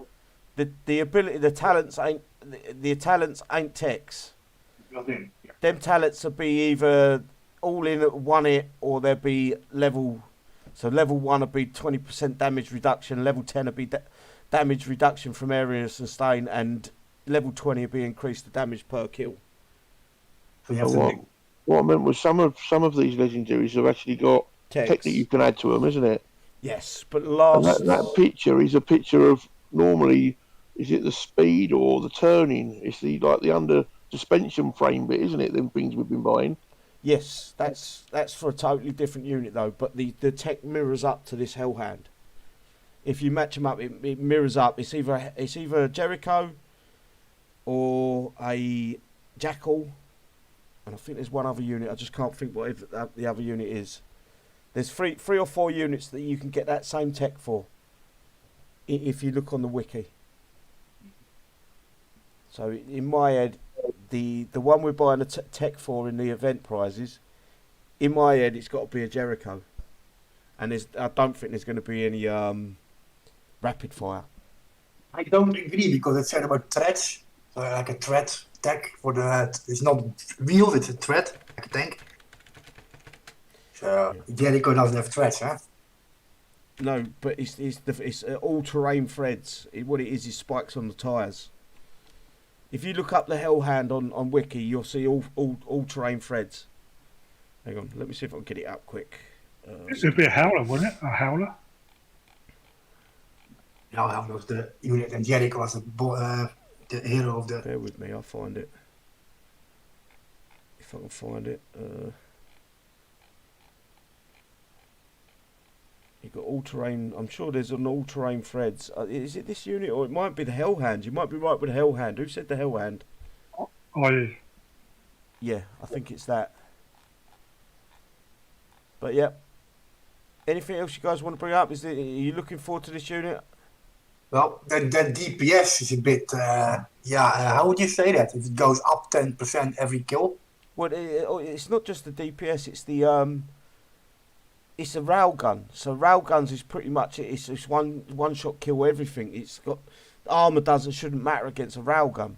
the ability. The talents ain't text. Nothing. Yeah. Them talents will be either all in at 1 hit, or they'll be level. So level 1 will be 20% damage reduction. Level 10 will be damage reduction from area sustain, and level 20 will be increased the damage per kill. So you have to what I meant was some of these legendaries have actually got text that you can add to them, isn't it? Yes, but And that picture is a picture of normally, is it the speed or the turning? It's the under suspension frame bit, isn't it? Them things we've been buying. Yes, that's for a totally different unit though. But the tech mirrors up to this Hellhound. If you match them up, it mirrors up. It's either a Jericho or a Jackal, and I think there's one other unit. I just can't think what the other unit is. There's three or four units that you can get that same tech for, if you look on the wiki. So in my head, the one we're buying the tech for in the event prizes, in my head it's got to be a Jericho, and I don't think there's going to be any rapid fire. I don't agree, because it said about threats, so like a threat tech for the. It's not wheels, it's a threat, like a tank. So Jericho doesn't have threats, huh? No, but it's all-terrain threads. What it is spikes on the tyres. If you look up the Hellhound on Wiki, you'll see all-terrain threads. Hang on, let me see if I can get it up quick. It would be a howler, wouldn't it? A howler. Hellhound was the unit, and Jericho was the hero of the. Bear with me, I'll find it. If I can find it. You've got all-terrain. I'm sure there's an all-terrain threads. Is it this unit, or it might be the Hellhound? You might be right with the Hellhound. Who said the Hellhound? Yeah, I think it's that. But yeah. Anything else you guys want to bring up? Are you looking forward to this unit? Well, that DPS is a bit. How would you say that? If it goes up 10% every kill? Well, it's not just the DPS. It's the It's a railgun. So railguns is pretty much it. It's one shot kill everything. It's got armor shouldn't matter against a railgun,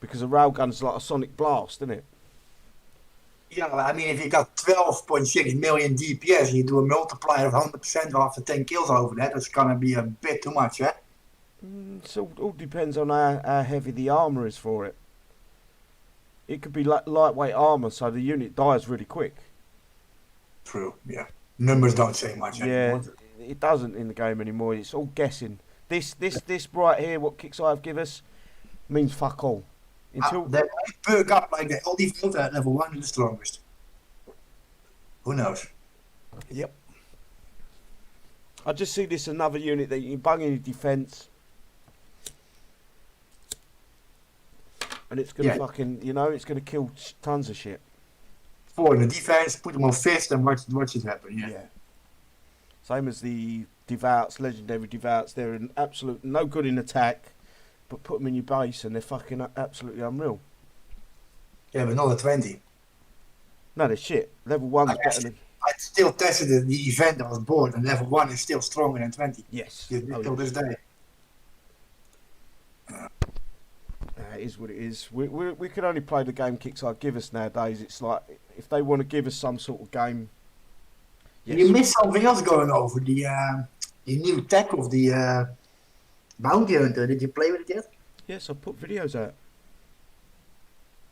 because a railgun's like a sonic blast, isn't it? Yeah, I mean, if you got 12.6 million DPS and you do a multiplier of 100% after 10 kills over that, that's gonna be a bit too much, eh? So it all depends on how heavy the armor is for it. It could be like lightweight armor, so the unit dies really quick. True, yeah. Numbers don't say much anymore. Yeah, it doesn't in the game anymore. It's all guessing. This right here, what Kickstarter give us, means fuck all. Until they might perk up like the LD filter at level 1 is the strongest. Who knows? Yep. I just see this another unit that you can bung in your defence, and it's gonna fucking, it's gonna kill tons of shit. 4 in the defense, put them on fist, and watch it happen. Yeah. Same as the Devouts, Legendary Devouts. They're an absolute no good in attack, but put them in your base and they're fucking absolutely unreal. Yeah, but not at 20. No, they're shit. Level 1's better than. I still tested the event that was bought, and level 1 is still stronger than 20. Yes. Till this day. It is what it is. We can only play the game Kickstarter give us nowadays. It's like, if they want to give us some sort of game. Yes. You missed something else going over, the new tech of the Bounty Hunter. Did you play with it yet? Yes, I put videos out.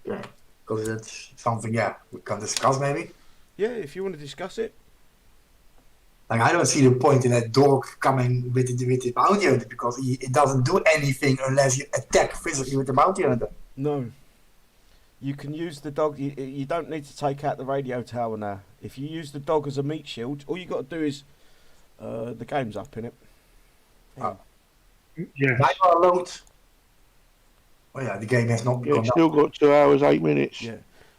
Yeah, because that's something, we can discuss maybe. Yeah, if you want to discuss it. Like, I don't see the point in a dog coming with the Bounty Hunter, because it doesn't do anything unless you attack physically with the Bounty Hunter. No. You can use the dog. You don't need to take out the radio tower now. If you use the dog as a meat shield, all you got to do is the game's up in it. Yes. I got a load. Oh yeah, the game has not. Yeah, it's still got 2 hours 8 minutes. Yeah.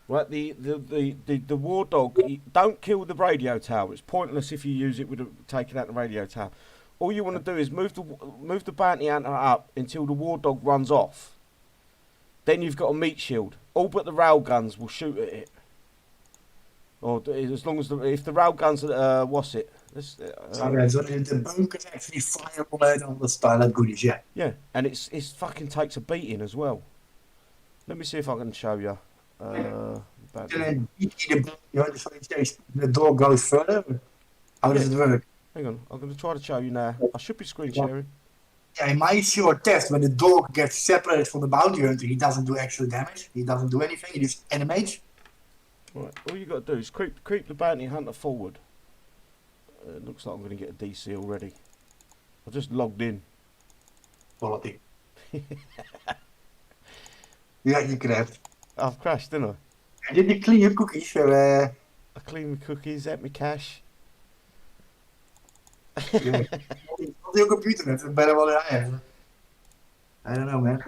Right. The war dog. Don't kill the radio tower. It's pointless if you use it with taking out the radio tower. All you want to do is move the bounty hunter up until the war dog runs off. Then you've got a meat shield. All but the railguns will shoot at it. Or as long as if the railguns, what's it? This, So the bunkers actually fire on the style of goodies, yeah. yeah, and it's fucking takes a beating as well. Let me see if I can show you. And then the door goes further. How does it work? Hang on, I'm going to try to show you now. I should be screen sharing. Yeah, in my short test, when the dog gets separated from the bounty hunter, he doesn't do actual damage. He doesn't do anything. He just animates. Right, all you got to do is creep the bounty hunter forward. It looks like I'm going to get a DC already. I just logged in. Quality. Yeah, you could have. I've crashed, didn't I? Did you clean your cookies? I cleaned my cookies, ate my cash. Yeah. Op your computer, that's better than I have. I don't know, man.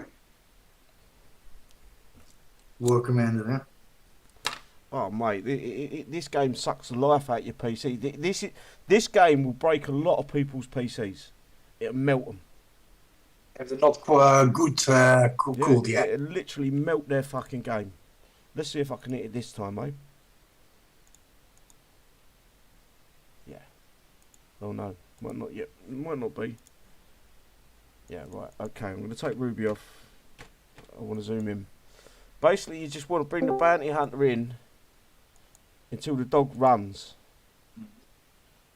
War Commander, huh? Oh mate, this game sucks the life out of your PC. This game will break a lot of people's PCs. It'll melt them. If they're not good cooled yet. It'll literally melt their fucking game. Let's see if I can hit it this time, mate. Yeah. Oh no, might not yet. Might not be. Yeah, right. Okay, I'm going to take Ruby off. I want to zoom in. Basically, you just want to bring the bounty hunter in until the dog runs.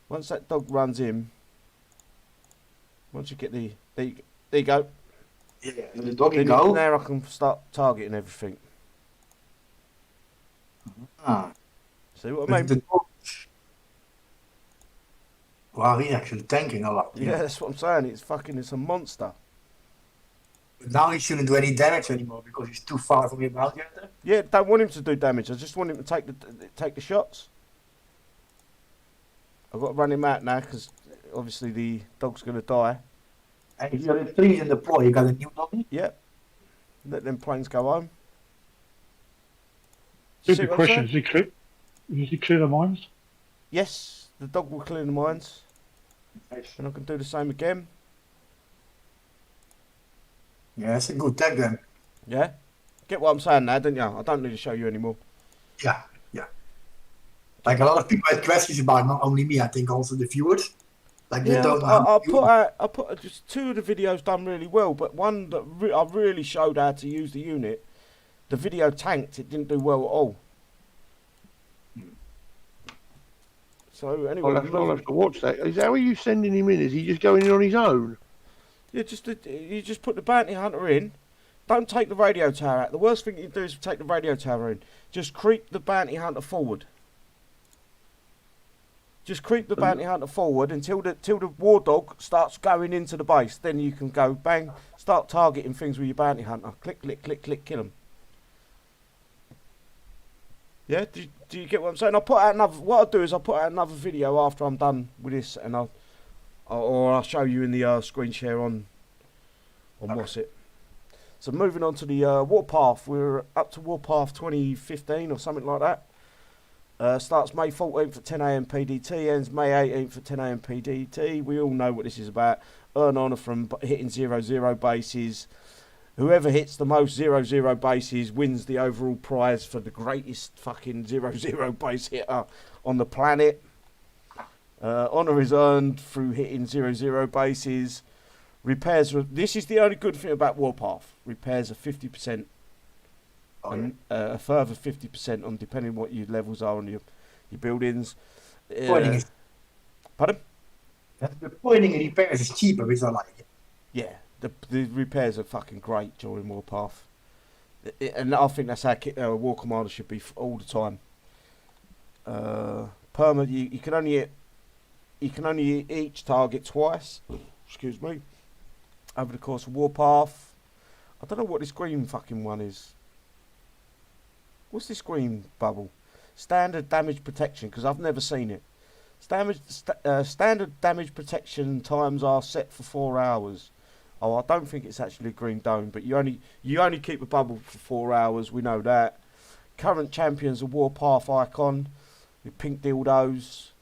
Once that dog runs in, once you get there you go. Yeah, the doggy Then go. now I can start targeting everything. Ah. See what I mean? Wow, he's actually tanking a lot. Yeah, that's what I'm saying. It's a monster. But now he shouldn't do any damage anymore because he's too far from your bounty hunter. Yeah, don't want him to do damage. I just want him to take the shots. I've got to run him out now because obviously the dog's going to die. And if you're freeze in the ploy, you got a new doggy? Yep. Let them planes go home. Stupid question. Does he clear the mines? Yes, the dog will clear the mines. Nice. And I can do the same again. Yeah, it's a good tag then. Yeah? Get what I'm saying now, don't you? I don't need to show you anymore. Yeah, yeah. Like a lot of people had questions about not only me, I think also the viewers. Like they Yeah, don't know. I put just two of the videos done really well, but one that I really showed how to use the unit, the video tanked. It didn't do well at all. So anyway, I'll have to watch that. How are you sending him in? Is he just going in on his own? yeah, you just put the bounty hunter in. Don't take the radio tower out. The worst thing you do is take the radio tower in. Just creep the bounty hunter forward. Just creep the bounty hunter forward until the war dog starts going into the base. Then you can go bang, start targeting things with your bounty hunter. Click, click, click, click, kill them. Yeah, do you get what I'm saying? What I'll do is I'll put out another video after I'm done with this, and I'll show you in the screen share on what's it. So moving on to the Warpath, we're up to Warpath 2015 or something like that. Starts May 14th at 10 AM PDT, ends May 18th at 10 AM PDT. We all know what this is about. Earn honour from hitting 0-0 bases. Whoever hits the most 0-0 bases wins the overall prize for the greatest fucking 0-0 base hitter on the planet. Honour is earned through hitting 0-0 bases. Repairs. This is the only good thing about Warpath. Repairs are 50%. And a further 50% on depending on what your levels are on your buildings. Pardon? The pointing and repairs is cheaper, which I like. Yeah, the repairs are fucking great during Warpath. And I think that's how War Commander should be all the time. Perma, you can only hit each target twice. Excuse me. Over the course of Warpath. I don't know what this green fucking one is. What's this green bubble? Standard damage protection, because I've never seen it. Standard damage protection times are set for 4 hours. Oh, I don't think it's actually a green dome, but you only keep a bubble for 4 hours. We know that. Current champions of Warpath icon with pink dildos.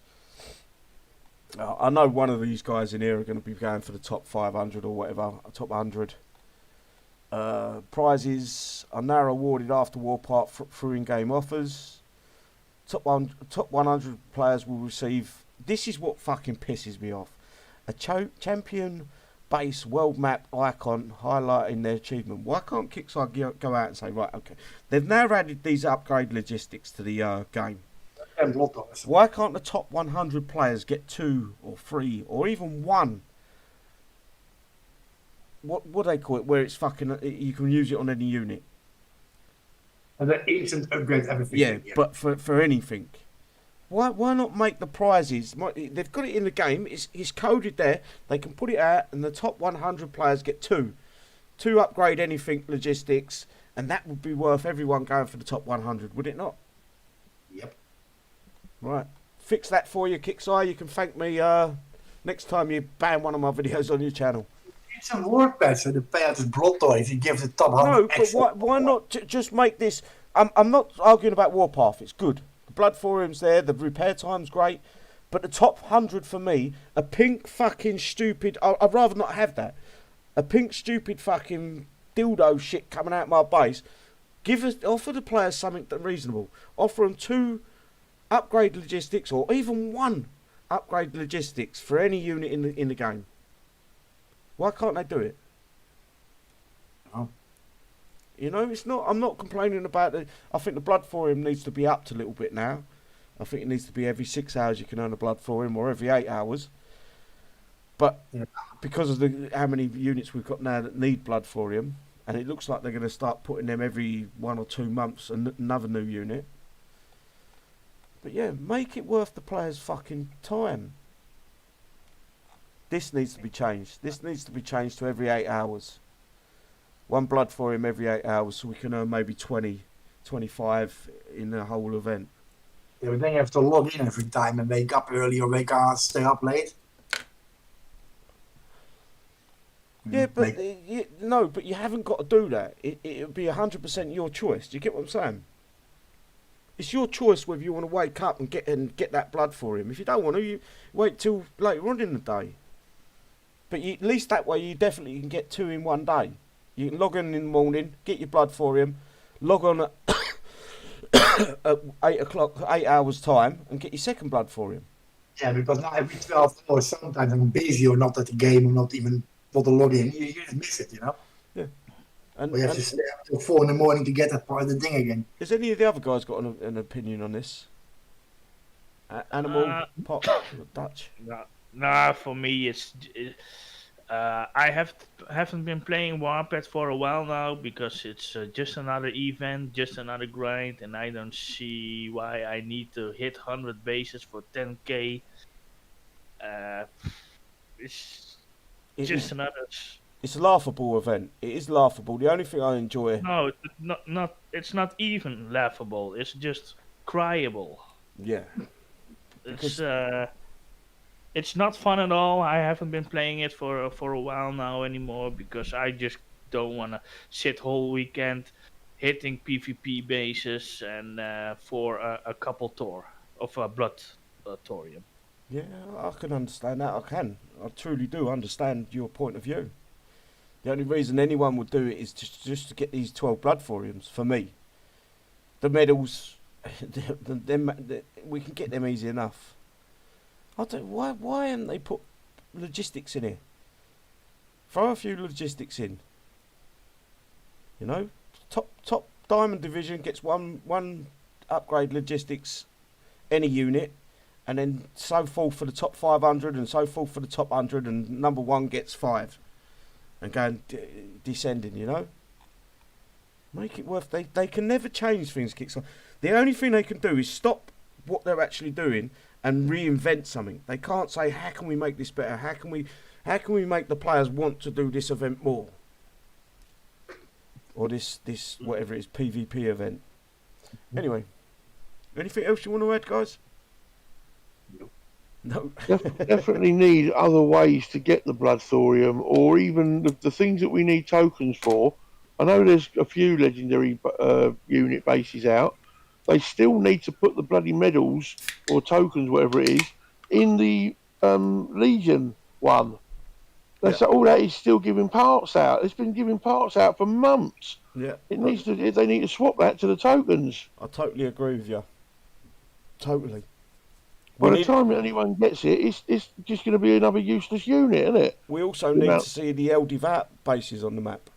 I know one of these guys in here are going to be going for the top 500 or whatever, top 100. Prizes are now awarded after Warpath through in-game offers. top 100 players will receive. This is what fucking pisses me off. A champion base world map icon highlighting their achievement. Why can't Kickstarter go out and say, right, okay, they've now added these upgrade logistics to the game. And lotto's. Why can't the top 100 players get 2 or 3 or even 1? What do they call it? Where it's fucking, you can use it on any unit. And the instant upgrade everything. Yeah, but for anything. Why not make the prizes? They've got it in the game. It's coded there. They can put it out, and the top 100 players get 2 upgrade anything logistics, and that would be worth everyone going for the top 100, would it not? Yep. Right. Fix that for you, Kickstarter. You can thank me next time you ban one of my videos on your channel. It's a WordPad, so the payout is blood toys. You give the top 100. No, but why not just make this? I'm not arguing about Warpath. It's good. The blood forum's there. The repair time's great. But the top 100 for me, a pink fucking stupid. I'd rather not have that. A pink stupid fucking dildo shit coming out my base. Offer the players something reasonable. Offer them 2 upgrade logistics or even 1 upgrade logistics for any unit in the game. Why can't they do it? Oh. You know, it's not. I'm not complaining about it. I think the blood forum needs to be upped a little bit now. I think it needs to be every 6 hours you can earn a blood forum, or every 8 hours. But because of how many units we've got now that need blood forum, and it looks like they're going to start putting them every 1 or 2 months, another new unit. But yeah, make it worth the players' fucking time. This needs to be changed. This needs to be changed to every 8 hours. 1 blood for him every 8 hours, so we can earn maybe 20, 25 in the whole event. Yeah, but then you have to log in every time and wake up early or stay up late. Yeah, but no, but you haven't got to do that. It would be 100% your choice. Do you get what I'm saying? It's your choice whether you want to wake up and get that blood for him. If you don't want to, you wait till later on in the day. But at least that way you definitely can get 2 in one day. You can log in the morning, get your blood for him, log on at 8 o'clock, 8 hours time, and get your second blood for him. Yeah, because now every 12 hours, sometimes I'm busy or not at the game or not even for the login. You just miss it, you know? Yeah. And you have to stay up till 4 in the morning to get that part of the thing again. Has any of the other guys got an opinion on this? Animal, Pop, Dutch? No, for me I haven't been playing Warpath for a while now because it's just another event, just another grind, and I don't see why I need to hit 100 bases for 10k. It's just another. It's a laughable event. It is laughable. The only thing I enjoy. No, it's not even laughable. It's just cryable. Yeah. It's not fun at all. I haven't been playing it for a while now anymore because I just don't want to sit whole weekend hitting PvP bases and for a couple tour of a blood torium. Yeah, I can understand that. I truly do understand your point of view. The only reason anyone would do it is just to get these 12 blood thoriums, for me. The medals, we can get them easy enough. I don't. Why haven't they put logistics in here? Throw a few logistics in. You know, top diamond division gets one upgrade logistics, any unit, and then so forth for the top 500 and so forth for the top 100, and number 1 gets 5, and going descending. You know, make it worth. They can never change things. Kickstarter. The only thing they can do is stop what they're actually doing and reinvent something. They can't say, how can we make this better? How can we make the players want to do this event more? Or this whatever it is, PvP event. Anyway, anything else you want to add, guys? No. Definitely need other ways to get the blood thorium, or even the things that we need tokens for. I know there's a few legendary unit bases out. They still need to put the bloody medals or tokens, whatever it is, in the Legion one. That's all that is still giving parts out. It's been giving parts out for months. Yeah. They need to swap that to the tokens. I totally agree with you. Totally. By We, the need, time that anyone gets it, it's just going to be another useless unit, isn't it? we also The need amount- to see the LDVAT bases on the map.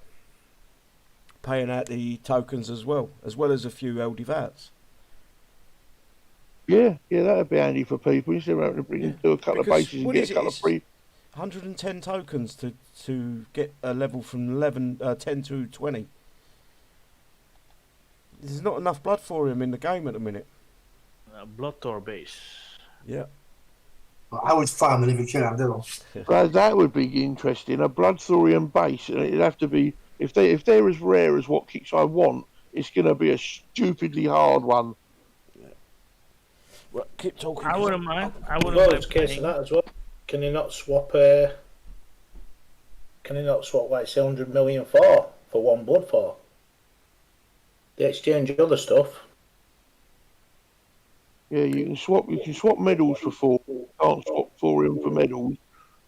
Paying out the tokens as well as a few LDVATs. Yeah, that'd be handy for people. Instead of having to do a couple of Because bases and what get is a it? couple of It's free. 110 tokens to get a level from 10 to 20. There's not enough blood for him in the game at the minute. Blood Tor base. Yeah. Well, I would farm it if it should have little. That would be interesting. A blood thorium base, and it'd have to be if they're as rare as what kicks I want. It's going to be a stupidly hard one. Well, keep talking. I wouldn't mind. I Well, wouldn't it's a mind case of playing. that as well. Can you not swap? Can you not swap like say 100 million for one blood for? They exchange other stuff. Yeah, you can swap. You can swap medals for four. Can't swap thorium for medals,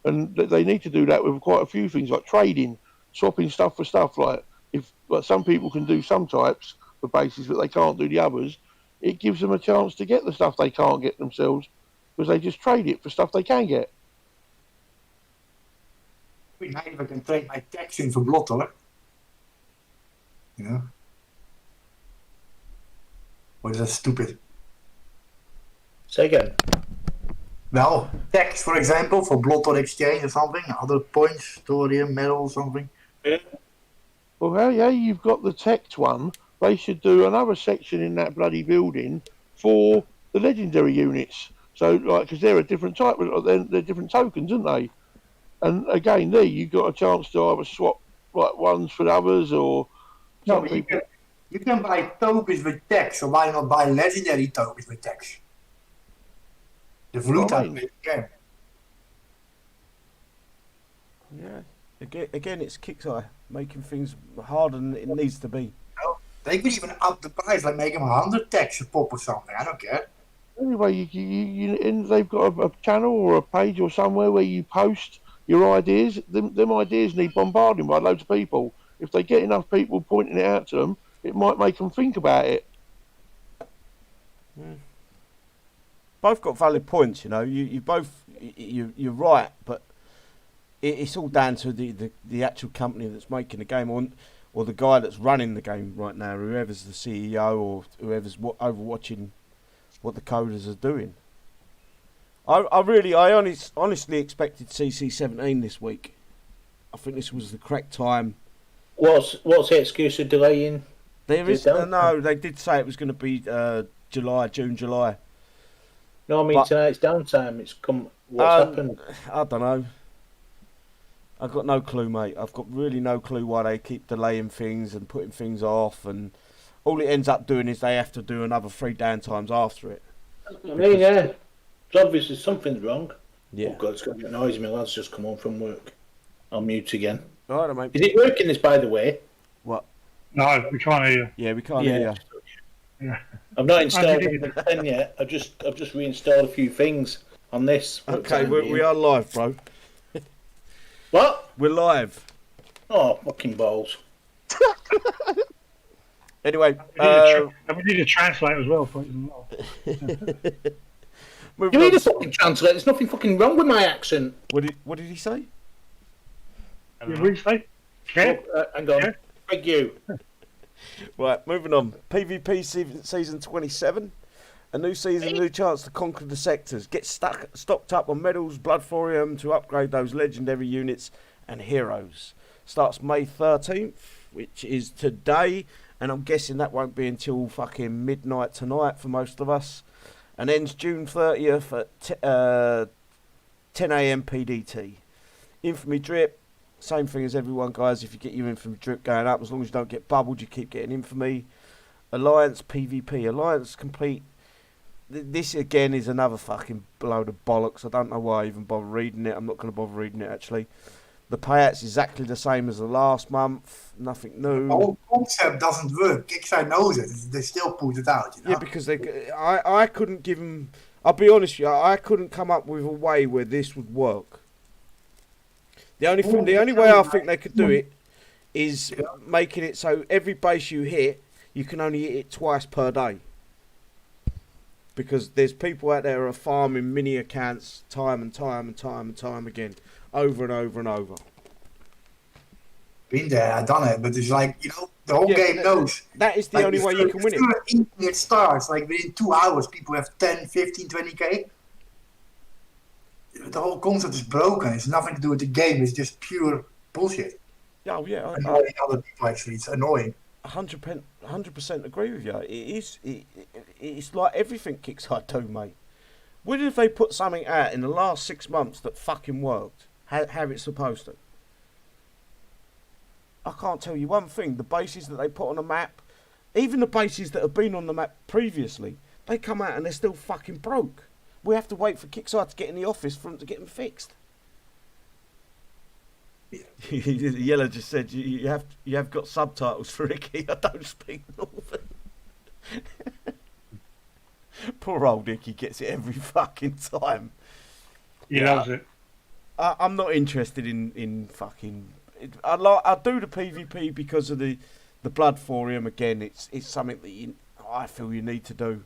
and they need to do that with quite a few things like trading, swapping stuff for stuff. Like some people can do some types for bases, but they can't do the others. It gives them a chance to get the stuff they can't get themselves because they just trade it for stuff they can get. It'd be nice if I can trade my tax in for blood, hoor. Yeah. Or is that stupid? Say again. Well, tax, for example, for blood or exchange or something. Other points, thorium, metal, something. Well, yeah, you've got the text one. They should do another section in that bloody building for the legendary units. So, like, because they're a different type, they're different tokens, aren't they? And again, there you've got a chance to either swap like ones for the others or No, some but people. you can buy tokens with tax, so why not buy legendary tokens with tax? The Valuta game. Yeah. Again, it's Kixeye making things harder than it needs to be. They could even up the price, like make them 100 tax a pop or something. I don't care. Anyway, and they've got a channel or a page or somewhere where you post your ideas. Them ideas need bombarding by loads of people. If they get enough people pointing it out to them, it might make them think about it. Both got valid points, you know. You both you're right, but it's all down to the actual company that's making the game or the guy that's running the game right now, whoever's the CEO or whoever's overwatching what the coders are doing. I honestly expected CC17 this week. I think this was the correct time. What's the excuse of delaying? There is no. They did say it was going to be June, July. No, I mean tonight's downtime. It's come. What's happened? I don't know. I've got no clue, mate. I've got really no clue why they keep delaying things and putting things off, and all it ends up doing is they have to do another 3 downtimes after it. I mean, yeah. It's obviously something's wrong. Yeah. Oh God, it's going to get noisy. My lad's just come home from work. I'll mute again. All right, mate. Is it working this, by the way? What? No, we can't hear you. Yeah, we can't hear you. Yeah. I've not installed Windows 10 yet. I've just reinstalled a few things on this. Okay, we are live, bro. What? We're live. Oh, fucking balls. Anyway, We need a translator as well for it as well. You moving need on. a fucking translate. There's nothing fucking wrong with my accent. What did he say? You really say? Okay. Hang on. Yeah. Thank you. Right, moving on. PvP season 27. A new season, new chance to conquer the sectors. Get stocked up on medals, blood thorium to upgrade those legendary units and heroes. Starts May 13th, which is today, and I'm guessing that won't be until fucking midnight tonight for most of us. And ends June 30th at 10 a.m. PDT. Infamy drip, same thing as everyone, guys. If you get your infamy drip going up, as long as you don't get bubbled, you keep getting infamy. Alliance PvP. Alliance complete. This again is another fucking load of bollocks. I don't know why I even bother reading it. I'm not going to bother reading it actually. The payout's exactly the same as the last month. Nothing new. The whole concept doesn't work. Kickside knows it. They still put it out, you know? Yeah, because I couldn't give them. I'll be honest with you. I couldn't come up with a way where this would work. The only way I think they could do it is making it so every base you hit, you can only hit it twice per day. because there's people out there who are farming mini accounts time and time and time and time again, over and over and over. Been there, I've done it, but it's like, you know, the whole game knows. That is the only way you can win it. It starts, like within 2 hours, people have 10, 15, 20k. The whole concept is broken. It's nothing to do with the game. It's just pure bullshit. Oh yeah, Annoying other people, actually. It's annoying. 100% agree with you. It's like everything Kickstarter do, mate. When if they put something out in the last 6 months that fucking worked, how it's supposed to? I can't tell you one thing. The bases that they put on the map, even the bases that have been on the map previously, they come out and they're still fucking broke. We have to wait for Kickstarter to get in the office for them to get them fixed. Yeah. Yellow just said you have got subtitles for Ricky. I don't speak Northern. Poor old Nicky gets it every fucking time. He loves it. I'm not interested in fucking. I do the PvP because of the blood thorium. Again, it's something that I feel you need to do.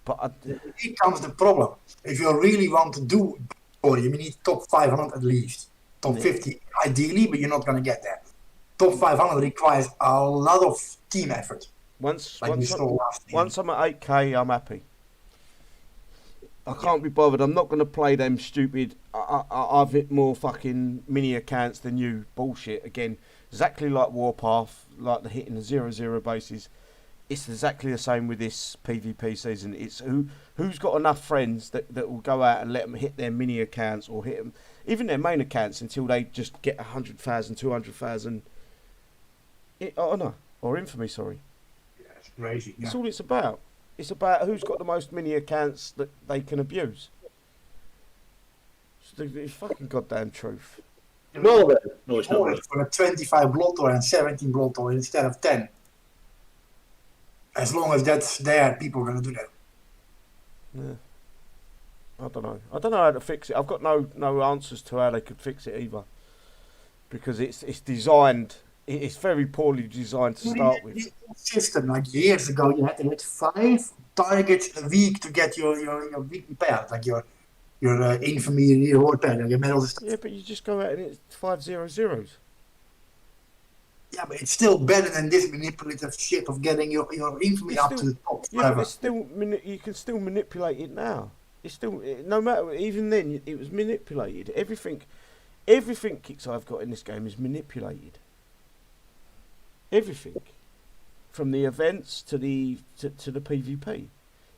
But here comes the problem. If you really want to do thorium, you need top 500 at least. Top 50 ideally, but you're not going to get there. Top 500 requires a lot of team effort. Once I'm at 8k, I'm happy. I can't be bothered. I'm not going to play them stupid. I've hit more fucking mini accounts than you. Bullshit. Again, exactly like Warpath, like the hitting the 0-0 bases. It's exactly the same with this PvP season. It's who's got enough friends that will go out and let them hit their mini accounts or hit them, even their main accounts, until they just get 100,000, 200,000 or infamy. Sorry. Yeah, it's crazy. Yeah. That's all it's about. It's about who's got the most mini accounts that they can abuse. It's the fucking goddamn truth. No, it's not. For a 25 Blottor and 17 Blottor instead of 10. As long as that's there, people are going to do that. Yeah. I don't know. I don't know how to fix it. I've got no answers to how they could fix it either. Because it's designed. It's very poorly designed to start with. System, like years ago, you had to hit 5 targets a week to get your weekly payout, like your infamy, your reward payout, your medals and stuff. Yeah, but you just go out and it's 5 0-0s. Yeah, but it's still better than this manipulative shit of getting your infamy up to the top. Yeah, but it's still you can still manipulate it now. It's still, no matter, even then it was manipulated. Everything kicks I've got in this game is manipulated. Everything, from the events to the PvP.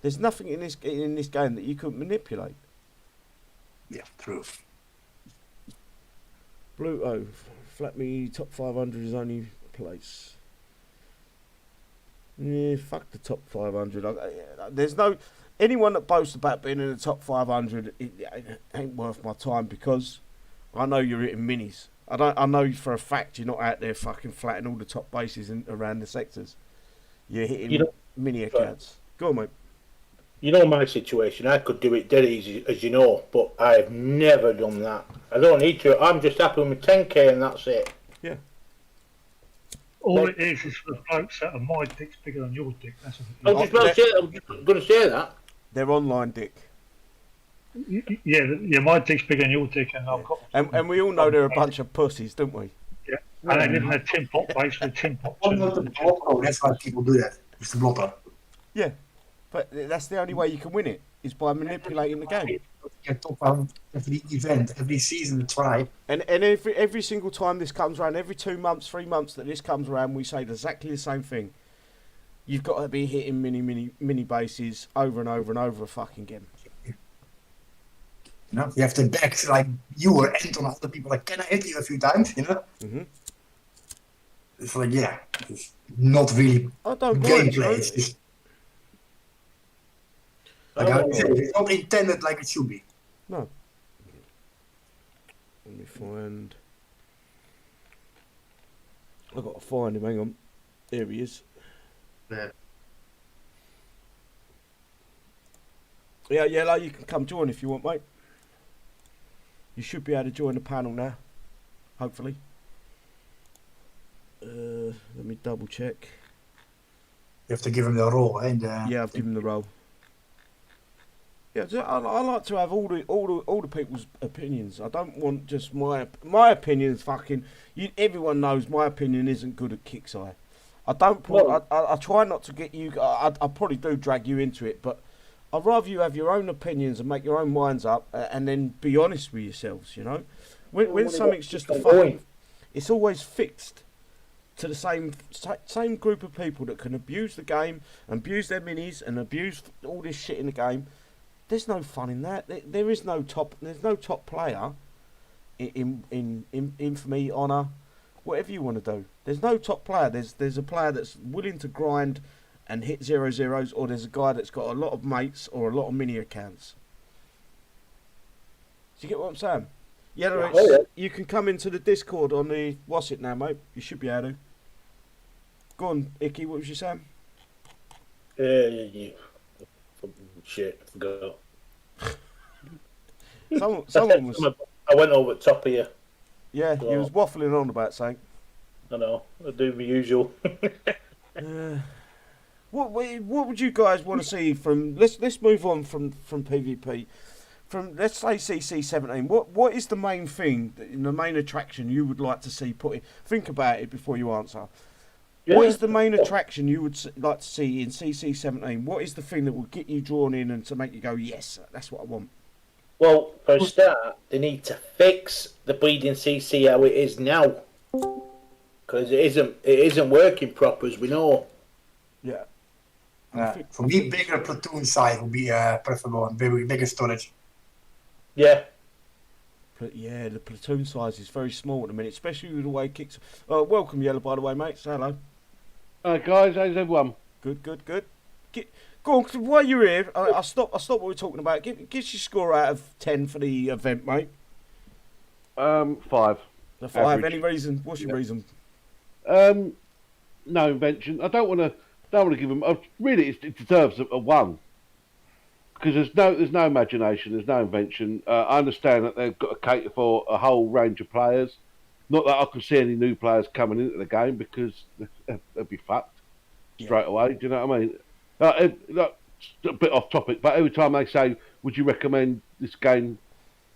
There's nothing in this game that you couldn't manipulate. Yeah, true. Bluto, flat me top 500 is only place. Yeah, fuck the top 500. There's no anyone that boasts about being in the top 500. It ain't worth my time because I know you're hitting minis. I know for a fact you're not out there fucking flattening all the top bases around the sectors. You're hitting mini accounts. Go on, mate. You know my situation. I could do it dead easy, as you know, but I've never done that. I don't need to. I'm just happy with 10k and that's it. Yeah. All it is for the blokes that are my dick's bigger than your dick. That's I was just going to say that. They're online, Dick. Yeah, my dick's bigger than your dick, and I've got. And we all know they're a bunch of pussies, don't we? Yeah, and they live in a tin pot base with tin pot. That's why people do that. It's the blotter. Yeah, but that's the only way you can win it is by manipulating the game. Get top of every event, every season, try. And every single time this comes around, every 2 months, 3 months that this comes around, we say exactly the same thing. You've got to be hitting mini bases over and over and over a fucking game. You know, you have to back like you or Anton or other people. Like, can I hit you a few times? You know. Mm-hmm. It's like it's not really gameplay. It's just like I say, it's not intended like it should be. No. Let me find. I've got to find him. Hang on. There he is. Yeah. Yeah, Yellow, you can come join if you want, mate. You should be able to join the panel now, hopefully. Let me double check. You have to give him the role, Yeah, I've given him the role. Yeah, I like to have all the people's opinions. I don't want just my opinion. Fucking, everyone knows my opinion isn't good at Kickseye. I don't put. No. I try not to get you. I probably do drag you into it, but I'd rather you have your own opinions and make your own minds up, and then be honest with yourselves. You know, when something's just a fucking, it's always fixed to the same group of people that can abuse the game, abuse their minis, and abuse all this shit in the game. There's no fun in that. There is no top. There's no top player in infamy, honour, whatever you want to do. There's no top player. There's a player that's willing to grind and hit 0-0s, or there's a guy that's got a lot of mates or a lot of mini accounts. Do you get what I'm saying? Yeah, you can come into the Discord on the what's it now, mate? You should be able to. Go on, Icky. What was you saying? Shit, I forgot. Someone was. I went over the top of you. Yeah, he was waffling on about something. I know. I do the usual. What would you guys want to see from? Let's move on from PvP. From, let's say, CC17. What is the main thing, the main attraction you would like to see put in? Think about it before you answer. What is the main attraction you would like to see in CC17? What is the thing that will get you drawn in and to make you go, yes, that's what I want? Well, for a start, they need to fix the bleeding CC how it is now, because it isn't working proper, as we know. Yeah. For me, bigger platoon size would be preferable, and bigger storage. Yeah. But yeah, the platoon size is very small at the minute, especially with the way it kicks. Welcome, Yellow, by the way, mate. Say hello. Hi guys, how's everyone? Good. Go on, while you're here, I'll stop what we're talking about. Give your score out of 10 for the event, mate. 5. The 5. Average. Any reason? What's your reason? No invention. I don't want to give them. Really, it deserves a 1 because there's no imagination, there's no invention. I understand that they've got to cater for a whole range of players. Not that I can see any new players coming into the game because they'll be fucked straight away. Do you know what I mean? A bit off topic, but every time they say, "Would you recommend this game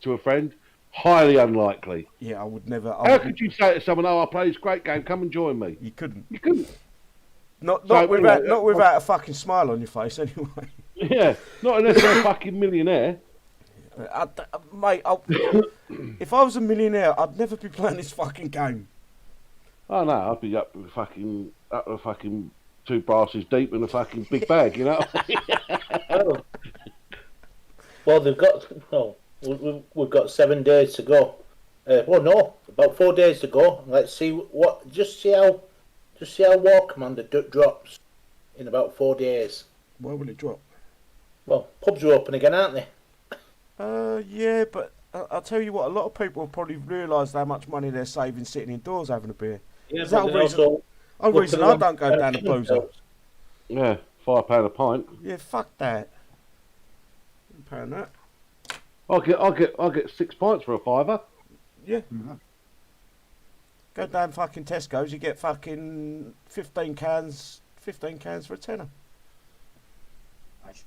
to a friend?" Highly unlikely. Yeah, I would never. How could you say to someone, "Oh, I play this great game. Come and join me"? You couldn't. You couldn't. Not without a fucking smile on your face, anyway. Yeah, not unless you're a fucking millionaire. Mate, if I was a millionaire, I'd never be playing this fucking game. Oh no, I'd be up to fucking 2 brasses deep in a fucking big bag, you know. Well, we've got 7 days to go. No, about 4 days to go. Let's see see how War Commander drops in about 4 days. Why will it drop? Well, pubs are open again, aren't they? Yeah, but I'll tell you what, a lot of people have probably realised how much money they're saving sitting indoors having a beer. Yeah, is that the reason I don't go down the boozer? Yeah, £5 a pint. Yeah, fuck that. I'm paying that. I'll get 6 pints for a £5. Yeah. Mm-hmm. Go down fucking Tesco's, you get fucking 15 cans for a tenner. Nice.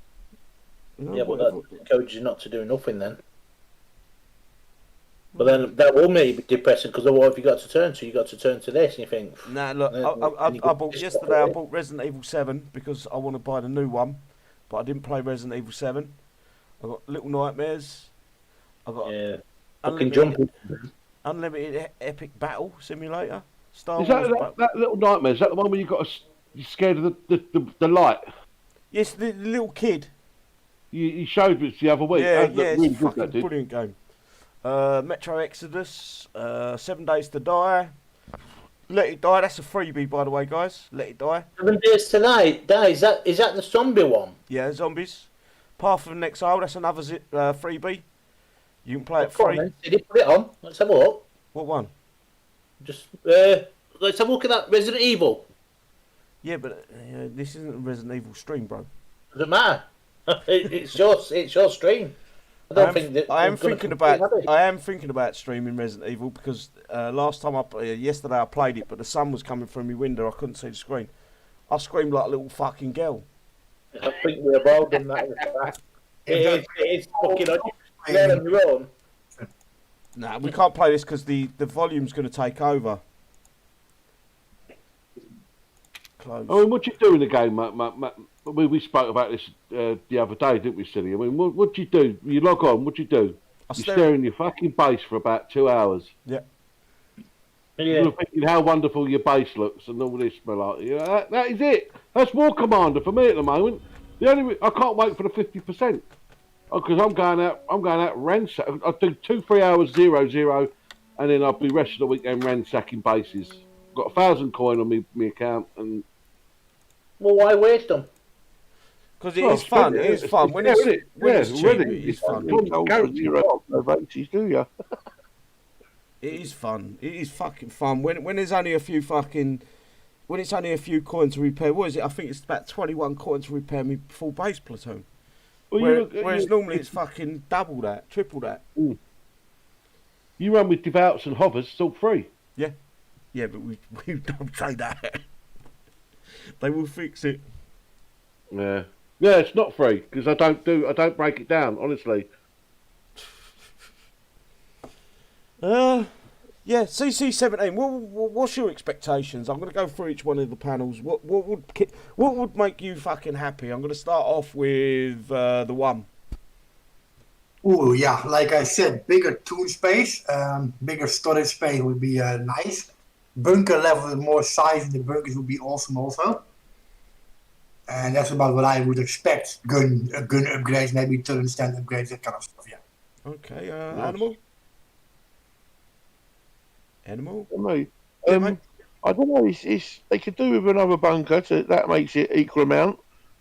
You know, Yeah, but that encourages you not to do nothing then. But then that will maybe be depressing because what have you got to turn to? You got to turn to this, and you think. Nah, look, I bought yesterday. I bought Resident Evil 7 because I want to buy the new one, but I didn't play Resident Evil 7. I got Little Nightmares. I got Unlimited Epic Battle Simulator. Star Is Wars that Little Nightmare? Is that the one where you're scared of the light? Yes, the little kid. You showed us the other week. Yeah, Really it's a fucking brilliant game. Metro Exodus, 7 Days to Die, Let It Die. That's a freebie, by the way, guys. Let It Die. 7 Days to Die. Is that the zombie one? Yeah, zombies. Path of the Exile. That's another freebie. You can play it free. Did he put it on? Let's have a look. What one? Just let's have a look at that Resident Evil. Yeah, but this isn't a Resident Evil stream, bro. Doesn't matter. It's your stream. I am thinking about streaming Resident Evil because yesterday I played it, but the sun was coming through my window. I couldn't see the screen. I screamed like a little fucking girl. I think we've all done that. It's fucking on you're on your own. Nah, we can't play this because the volume's going to take over. Close. I mean, what do you do in the game, Matt? We spoke about this the other day, didn't we, Silly? I mean, what do you do? You log on, what do you do? You stare in your fucking base for about 2 hours. Yeah. You're thinking how wonderful your base looks and all this malarkey. You know, that is it. That's War Commander for me at the moment. I can't wait for the 50%. Because I'm going out ransack. I'll do 2-3 hours 0-0, and then I'll be rest of the weekend ransacking bases. Got 1,000 coin on my account, and well, why waste them? Because it is fun. It is fun when it's cheap. It's fun. You don't go to zero no bases, do you? It is fun. It is fucking fun when there's only a few fucking. When it's only a few coins to repair. What is it? I think it's about 21 coins to repair me full base platoon. well, Whereas normally it's fucking double that, triple that. You run with devouts and hovers, it's all free. Yeah, but we don't say that. They will fix it. Yeah, it's not free because I don't break it down, honestly. Yeah, CC17. What's your expectations? I'm going to go through each one of the panels. What would make you fucking happy? I'm going to start off with the one. Ooh, yeah, like I said, bigger tool space, bigger storage space would be nice. Bunker level with more size in the bunkers would be awesome also. And that's about what I would expect. Gun upgrades, maybe turn stand upgrades, that kind of stuff, yeah. Okay, Nice. Animal? For me, Yeah, mate. I don't know. It's they could do with another bunker. That makes it equal amount.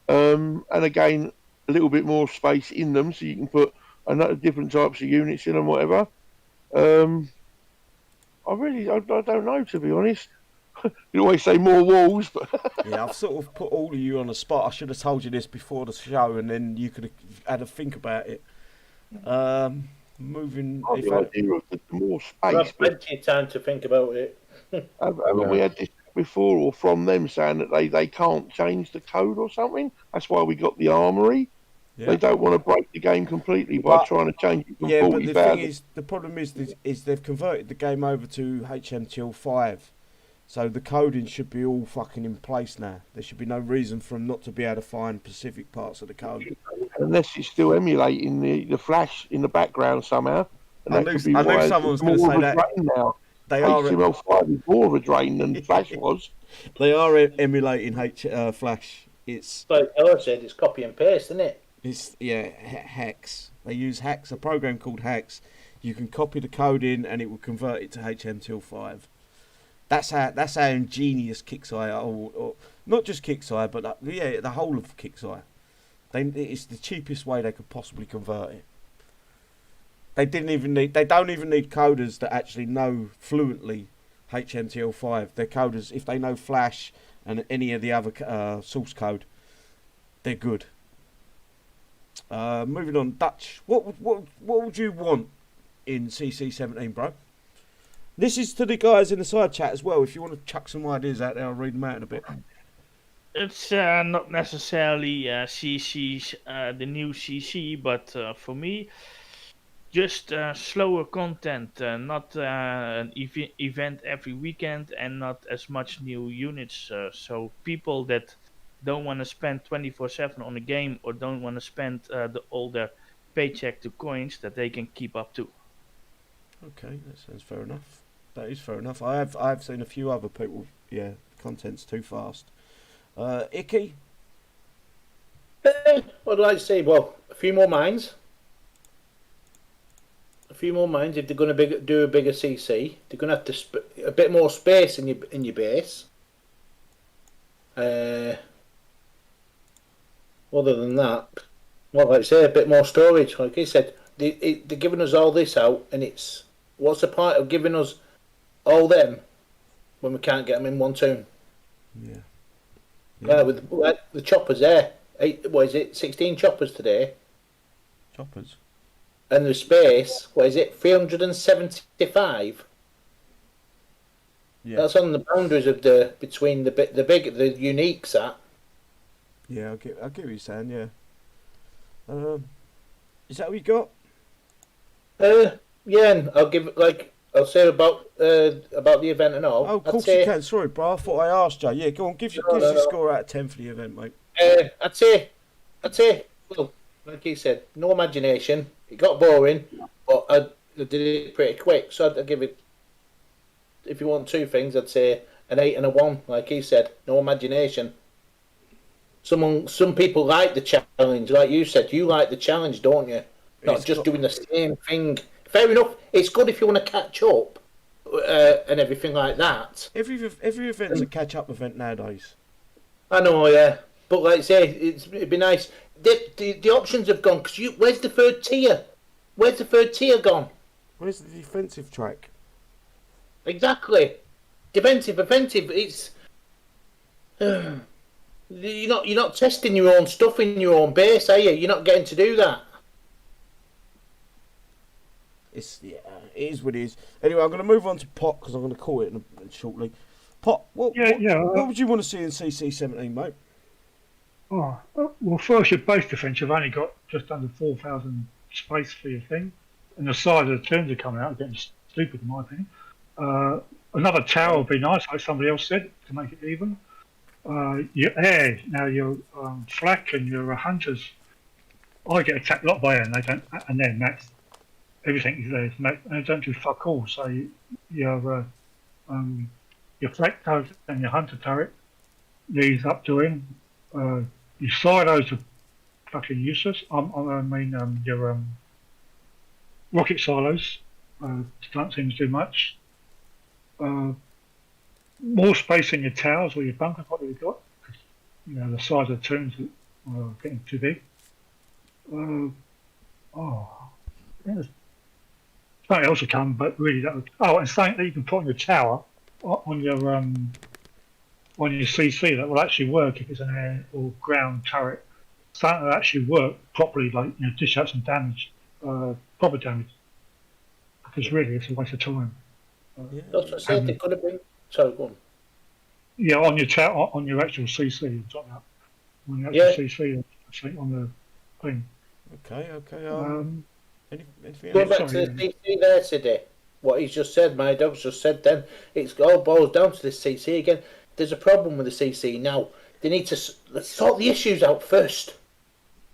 And again, a little bit more space in them, so you can put another different types of units in and whatever. I don't know, to be honest. You always say more walls, but Yeah, I've sort of put all of you on the spot. I should have told you this before the show, and then you could have had a think about it. Moving. I the idea of the more We'll space. have But plenty of time to think about it. haven't we had this before, or from them saying that they can't change the code or something? That's why we got the armory. Yeah. They don't want to break the game completely by But- trying to change it from Yeah, but the thing 40,000. is, the problem is they've converted the game over to HMTL5, so the coding should be all fucking in place now. There should be no reason for them not to be able to find specific parts of the code. Unless it's still emulating the flash in the background somehow. And I that knew- could be I knew why someone it's was gonna more say of a that. drain now. They are HTML5 is more of a drain than Flash was. emulating Flash. It's Like Ella said, it's copy and paste, isn't it? Hex. They use Hex, a program called Hex. You can copy the code in, and it will convert it to HMTL5. That's how ingenious Kixeye are, or not just Kixeye, but the whole of Kixeye. It's the cheapest way they could possibly convert it. They don't even need coders that actually know fluently HMTL5. They're coders, if they know Flash and any of the other source code, they're good. Moving on, Dutch. What would you want in CC17, bro? This is to the guys in the side chat as well. If you want to chuck some ideas out there, I'll read them out in a bit. It's not necessarily CC's the new CC, but for me, just slower content, not an event every weekend, and not as much new units. So people that don't want to spend 24/7 on a game, or don't want to spend all their paycheck to coins, that they can keep up to. Okay, that sounds fair enough. That is fair enough. I've seen a few other people. Yeah, content's too fast. Icky. What do I say? Well, a few more mines. If they're going to do a bigger CC, they're going to have to a bit more space in your base. Other than that, well, like I say, a bit more storage. Like I said, they're giving us all this out, and it's what's the point of giving us all them when we can't get them in one tune? Yeah. With the choppers there. 16 choppers today. Choppers. And the space, 375? Yeah. That's on the boundaries of between the uniques at. Yeah, I get what you're saying. Yeah. Is that what you got? Yeah, and I'll give it I'll say about the event and all. Oh, of I'd course say, you can. Sorry, bro. I thought I asked you. Yeah, go on. Give No, your no. score out of 10 for the event, mate. I'd say, well, like you said, no imagination. It got boring, but I did it pretty quick. So I'd give it. If you want two things, I'd say an 8 and a 1. Like he said, no imagination. Some people like the challenge, like you said. You like the challenge, don't you? Not just doing the same thing. Fair enough. It's good if you want to catch up and everything like that. Every event's a catch-up event nowadays. I know, yeah. But like I say, it'd be nice. The options have gone. Where's the third tier? Where's the third tier gone? Where's the defensive track? Exactly. Defensive, offensive. It's you're not testing your own stuff in your own base, are you? You're not getting to do that. It is what it is. Anyway, I'm going to move on to Pot because I'm going to call it shortly. Pot, what would you want to see in CC17, mate? Oh, well, first your base defence, you've only got just under 4,000 space for your thing, and the size of the turns are coming out, getting stupid in my opinion. Another tower would be nice, like somebody else said, to make it even. Your air, now your flak and your hunters, I get attacked a lot by air, and they don't, and then that's everything is there. They don't do fuck all. So your flak turret and your hunter turret needs updoing. Your silos are fucking useless. I mean your rocket silos don't seem to do much. More space in your towers or your bunkers, what you've got. You know, the size of the turns are getting too big. There's something else will come, but really that would. Oh, and something that you can put on your tower, on your CC that will actually work if it's an air or ground turret. Something that actually work properly, like dish out some damage, proper damage. Because really, it's a waste of time. That's what I said. They could have been. Sorry, go on. Yeah, on your on your actual CC, I'm talking about. On the actual CC, actually on the thing. Okay. Anything Going else? back to the CC there today, what he's just said, my dog's just said then, it all boils down to this CC again. There's a problem with the CC now. They need to let's sort the issues out first.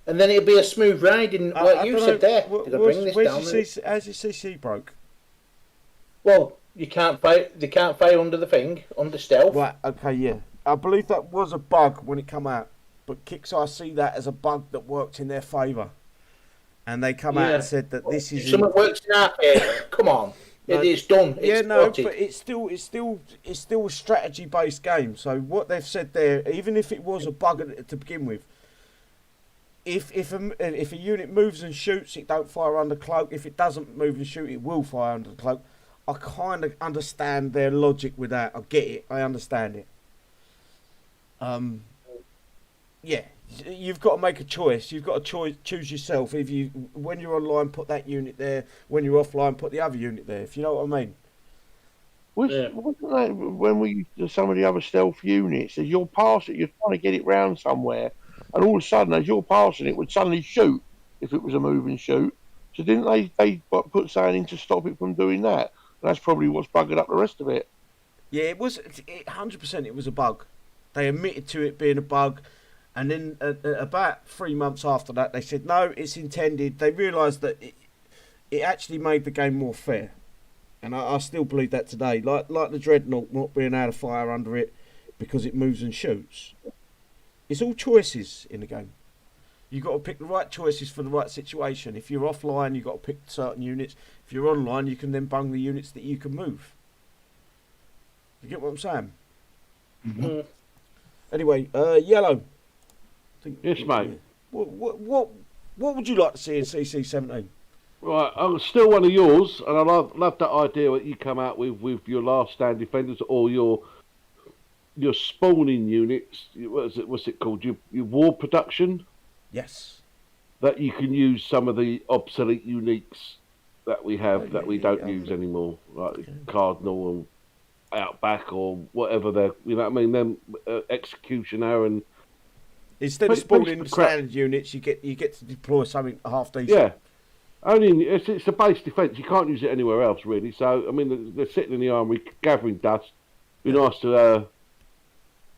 And then it'll be a smooth riding, like you said there. Bring this down. How's your CC broke? Well, you can't fire. They can't fire under the thing, under stealth. Right, okay, yeah. I believe that was a bug when it came out. But Kixeye see that as a bug that worked in their favour. And they come out and said that this is... Something works in our favour. Come on. No, it's done. It's spotted. But it's still a strategy-based game. So what they've said there, even if it was a bug to begin with, if a unit moves and shoots, it don't fire under cloak. If it doesn't move and shoot, it will fire under the cloak. I kind of understand their logic with that. I get it. I understand it. Yeah, you've got to make a choice. You've got to choose yourself. When you're online, put that unit there. When you're offline, put the other unit there. If you know what I mean. Wasn't that when we some of the other stealth units, as you're passing, you're trying to get it round somewhere, and all of a sudden, as you're passing, it would suddenly shoot if it was a move and shoot. So didn't they put something in to stop it from doing that? And that's probably what's buggered up the rest of it. Yeah, it was 100%. It was a bug. They admitted to it being a bug. And then about 3 months after that, they said, no, it's intended. They realised that it actually made the game more fair. And I still believe that today. Like the Dreadnought not being able to fire under it because it moves and shoots. It's all choices in the game. You've got to pick the right choices for the right situation. If you're offline, you've got to pick certain units. If you're online, you can then bung the units that you can move. You get what I'm saying? Mm-hmm. Anyway, Yellow. Yes, mate. What would you like to see in CC17? Right, I'm still one of yours, and I love that idea that you come out with your last stand defenders or your spawning units. What's it called? Your war production. Yes. That you can use some of the obsolete uniques that we have that we don't use anymore, like Cardinal and Outback or whatever they're. You know what I mean? Them Executioner and Instead of Piece spawning of crap. standard units, you get to deploy something half decent. Yeah. Only it's a base defence. You can't use it anywhere else, really. So I mean, they're sitting in the armory gathering dust. Be nice to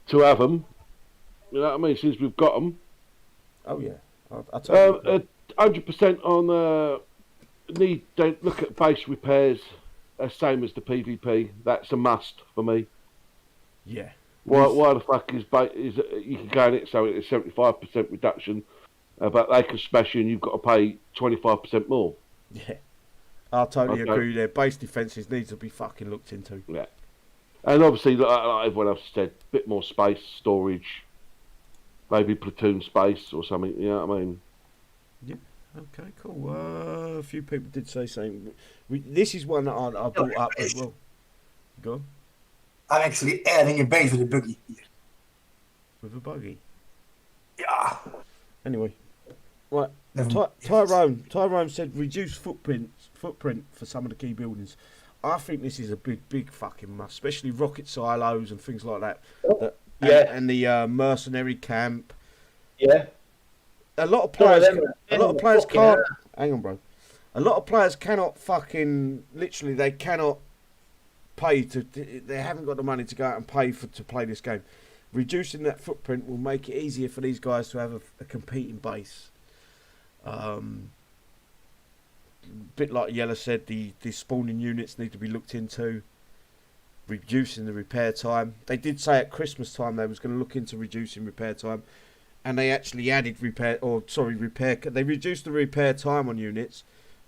have them. You know what I mean? Since we've got them. Oh yeah. I'll tell you. 100% on don't look at base repairs. Same as the PvP. That's a must for me. Yeah. Why the fuck is you can go in it so it's 75% reduction, but they can smash you and you've got to pay 25% more. Yeah. I totally agree there. Base defences need to be fucking looked into. Yeah. And obviously, like everyone else said, a bit more space, storage, maybe platoon space or something. You know what I mean? Yeah. Okay, cool. A few people did say something. This is one that I brought up as well. Go on. I'm actually adding a base with a buggy here. With a buggy? Yeah. Anyway. Right. Tyrone said reduce footprint for some of the key buildings. I think this is a big fucking must, especially rocket silos and things like that. And the mercenary camp. Yeah. A lot of players can't. Hang on, bro. A lot of players cannot fucking literally. They cannot pay to. They haven't got the money to go out and pay to play this game. Reducing that footprint will make it easier for these guys to have a competing base. Bit like Yella said, the spawning units need to be looked into. Reducing the repair time. They did say at Christmas time they was going to look into reducing repair time. And they actually added repair. They reduced the repair time on units,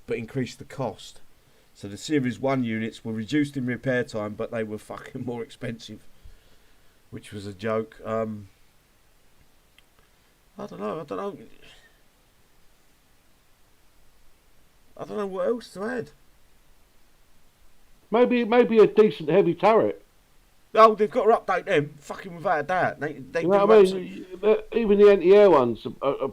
but increased the cost. So the Series 1 units were reduced in repair time, but they were fucking more expensive, which was a joke. I don't know. I don't know what else to add. Maybe a decent heavy turret. Oh, they've got to update them, fucking without a doubt. They you know what I mean? Even the anti-air ones are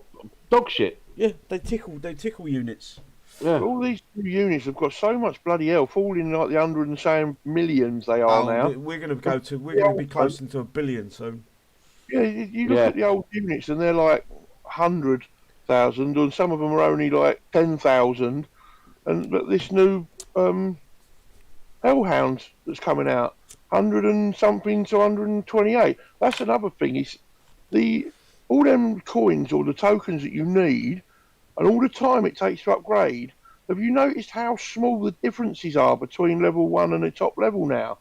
dog shit. Yeah, they tickle units. Yeah. All these new units have got so much bloody hell, falling like the hundred and saying millions they are now. We're going to be close to 1 billion soon. Yeah, you look at the old units and they're like 100,000, and some of them are only like 10,000. But this new Hellhound that's coming out, 100 and something to 128. That's another thing. Is all them coins or the tokens that you need, and all the time it takes to upgrade. Have you noticed how small the differences are between level 1 and the top level now?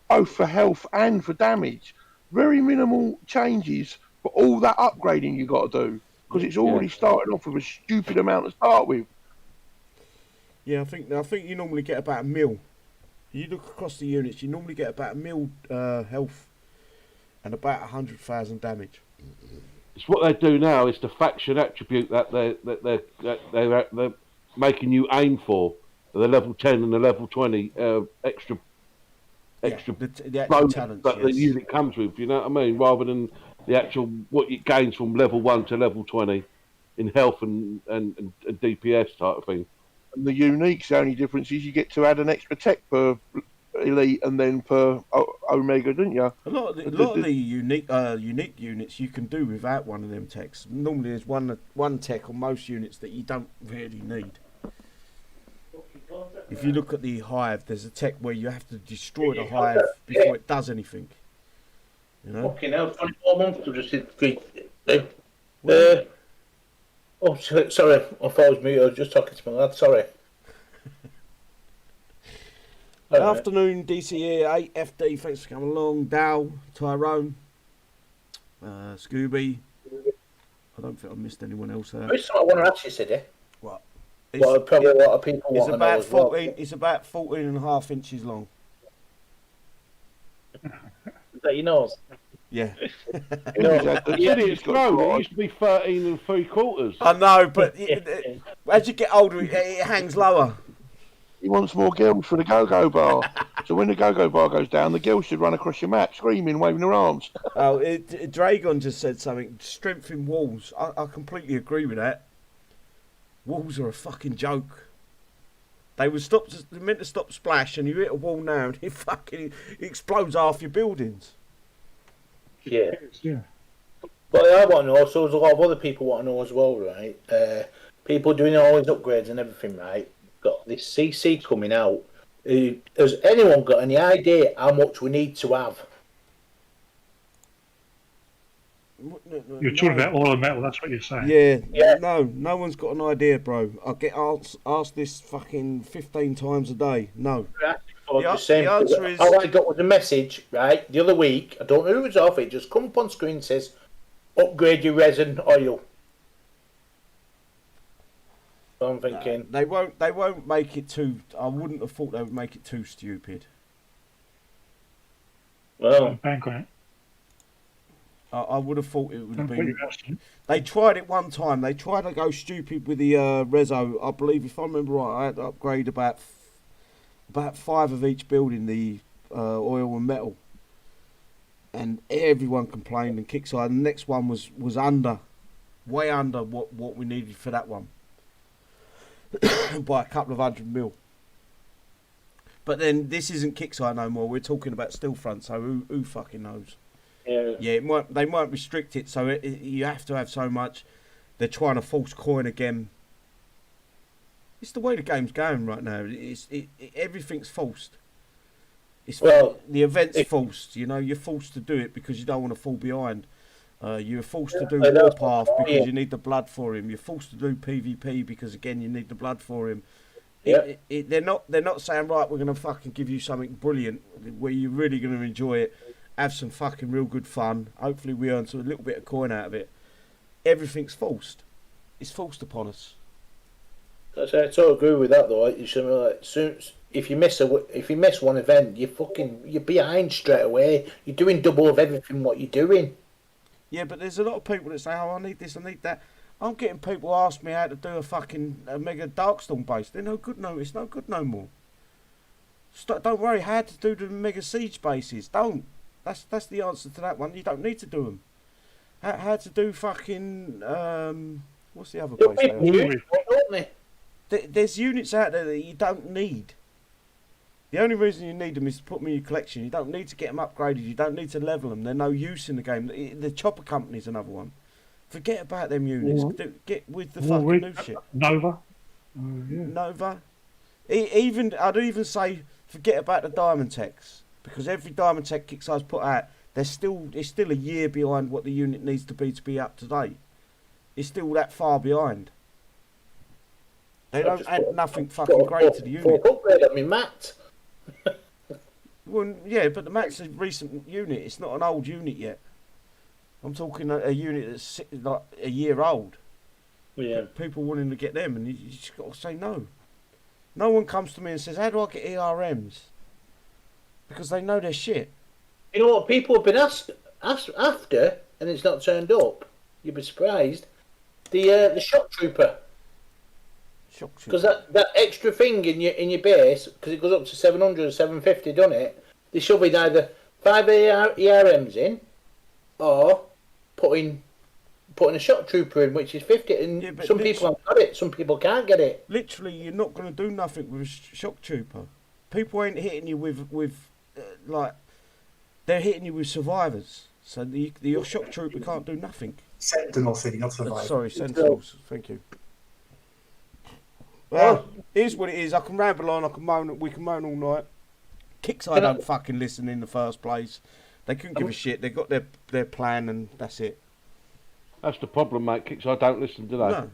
Both for health and for damage. Very minimal changes for all that upgrading you got to do, because it's already starting off with a stupid amount to start with. Yeah, I think you normally get about 1 mil. You look across the units, you normally get about 1 mil health and about 100,000 damage. It's what they do now. It's the faction attribute that they're making you aim for. The level 10 and the level 20 extra the actual talents that the unit comes with. You know what I mean? Rather than the actual what it gains from level 1 to level 20 in health and DPS type of thing. And the uniques, the only difference is you get to add an extra tech per elite and then per omega, didn't you? A lot of the unique units you can do without one of them techs. Normally there's one tech on most units that you don't really need. If you look at the hive, there's a tech where you have to destroy the hive before it does anything. You know? Fucking hell, 24 months to just hit. Oh, sorry, I thought I was muted. I was just talking to my lad. Sorry. Afternoon, DCE 8FD. Thanks for coming along. Dow, Tyrone, Scooby. I don't think I missed anyone else there. There's something I want to ask you, Sidney. What? Well, probably a lot of people want to know as well. It's about 14.5 inches long. Is that your nose? Yeah. It's grown. It used to be 13 3/4. I know, but as you get older, it hangs lower. He wants more girls for the go-go bar. So when the go-go bar goes down, the girls should run across your map, screaming, waving their arms. Dragon just said something. Strength in walls. I completely agree with that. Walls are a fucking joke. They were meant to stop splash, and you hit a wall now, and it explodes half your buildings. Yeah. Yeah. But I want to know, so there's a lot of other people want to know as well, right? People doing all these upgrades and everything, right? Got this CC coming out. Has anyone got any idea how much we need to have? You're talking about oil and metal, that's what you're saying. Yeah, no one's got an idea, bro. I get asked this fucking 15 times a day. No. The answer is... All I got was a message, right, the other week. I don't know who it was off. It just come up on screen and says, upgrade your resin oil. So I'm thinking... They won't make it too... I wouldn't have thought they would make it too stupid. Well... Bank on it. I would have thought it would have been... They tried it one time. They tried to go stupid with the Rezo. I believe, if I remember right, I had to upgrade about 5 of each building, the oil and metal. And everyone complained and Kickside. The next one was way under what we needed for that one. By a couple of 100 mil. But then this isn't Kickside no more. We're talking about Stillfront, so who fucking knows? Yeah, they might restrict it, so you have to have so much. They're trying to force coin again. It's the way the game's going right now. Everything's forced. The event's forced. You know, you're forced to do it because you don't want to fall behind. You're forced to do Warpath because you need the blood for him. You're forced to do PvP because again you need the blood for him. They're not saying, right, we're going to fucking give you something brilliant where you're really going to enjoy it. Have some fucking real good fun. Hopefully we earn a little bit of coin out of it. Everything's forced. It's forced upon us. I totally agree with that though. If you miss one event, you're behind straight away. You're doing double of everything what you're doing. Yeah, but there's a lot of people that say, "Oh, I need this, I need that." I'm getting people ask me how to do a mega Darkstorm base. They're no good. No, it's no good no more. Don't worry. How to do the mega siege bases? Don't. That's the answer to that one. You don't need to do them. How to do fucking what's the other base? There's units out there that you don't need. The only reason you need them is to put them in your collection. You don't need to get them upgraded. You don't need to level them. They're no use in the game. The Chopper Company's another one. Forget about them units. Get with the fucking new shit. Nova. Nova. I'd even say forget about the Diamond Techs. Because every Diamond Tech Kickstarter's put out, it's still a year behind what the unit needs to be up to date. It's still that far behind. They don't add nothing fucking great to the unit. I mean, Matt. Well, yeah, but the Matt's a recent unit. It's not an old unit yet. I'm talking a unit that's like a year old. Yeah. People wanting to get them, and you just got to say no. No one comes to me and says, "How do I get ERMs?" Because they know their shit. You know what? People have been asked after, and it's not turned up. You'd be surprised. The shock trooper. Because that extra thing in your base, because it goes up to 700 or 750, doesn't it? They should be either 5 ERMs in, or putting a shock trooper in, which is 50. And some people have got it, some people can't get it. Literally, you're not going to do nothing with a shock trooper. People ain't hitting you with like they're hitting you with survivors. So the shock trooper can't do nothing. Sentinels, not survivors. Sorry, Sentinels. Thank you. Well, here's what it is. I can ramble on. We can moan all night. Kickside don't fucking listen in the first place. They couldn't give a shit. They got their plan and that's it. That's the problem, mate. Kickside don't listen, do they? No,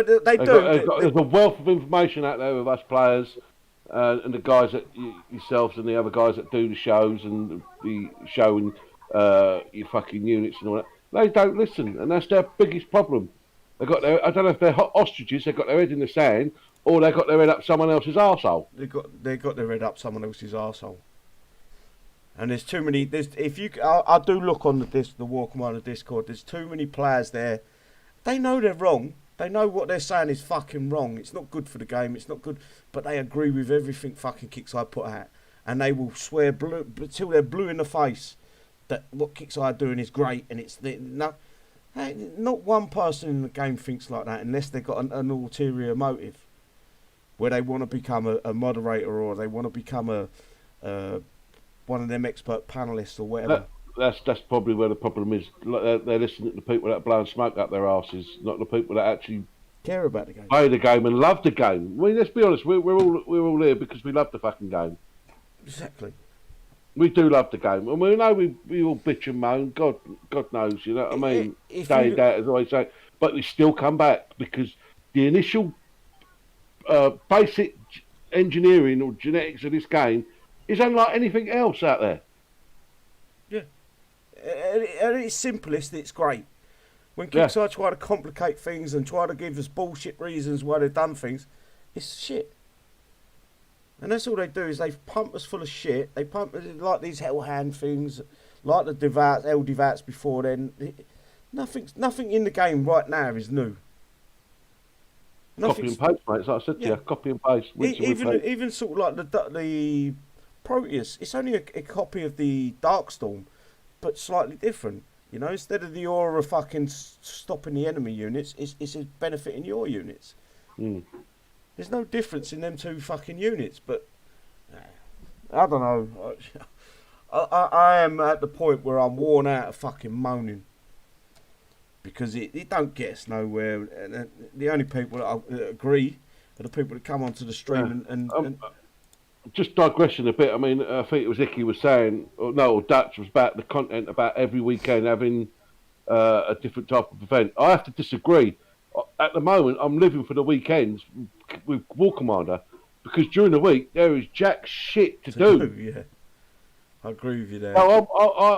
they do. There's a wealth of information out there with us players. And the guys that yourselves and the other guys that do the shows and the showing your fucking units and all that, they don't listen, and that's their biggest problem. I don't know if they're ostriches. They've got their head in the sand, or they've got their head up someone else's arsehole. They got their head up someone else's arsehole. And there's too many. I do look on the War Commander Discord. There's too many players there. They know they're wrong. They know what they're saying is fucking wrong. It's not good for the game. It's not good. But they agree with everything fucking Kickside put out. And they will swear until they're blue in the face that what Kickside are doing is great. And not one person in the game thinks like that unless they've got an ulterior motive. Where they want to become a moderator or they want to become one of them expert panelists or whatever. That's probably where the problem is. Like, they're listening to the people that are blowing smoke up their asses, not the people that actually Care about the game. play the game and love the game. I mean, let's be honest, we're all here because we love the fucking game. Exactly. We do love the game, and we know we all bitch and moan. God knows, you know what I mean. If Day you- in, day out, as I always say, but we still come back because the initial basic engineering or genetics of this game is unlike anything else out there. At its simplest, it's great. When Kickstarter try to complicate things and try to give us bullshit reasons why they've done things, it's shit. And that's all they do is they pump us full of shit. They pump us like these Hellhound things, like the Devats before then. Nothing in the game right now is new. Copy and paste, mate. As I said to you, copy and paste. Even sort of like the Proteus, it's only a copy of the Darkstorm, but slightly different. You know, instead of the aura fucking stopping the enemy units, it's a benefiting your units. Mm. There's no difference in them two fucking units, but I don't know. I am at the point where I'm worn out of fucking moaning because it don't get us nowhere. And the only people that agree are the people that come onto the stream and just digressing a bit. I mean, I think it was Icky was saying, or Dutch was about the content about every weekend having a different type of event. I have to disagree. At the moment, I'm living for the weekends with War Commander because during the week there is jack shit to do. Yeah, I agree with you there. So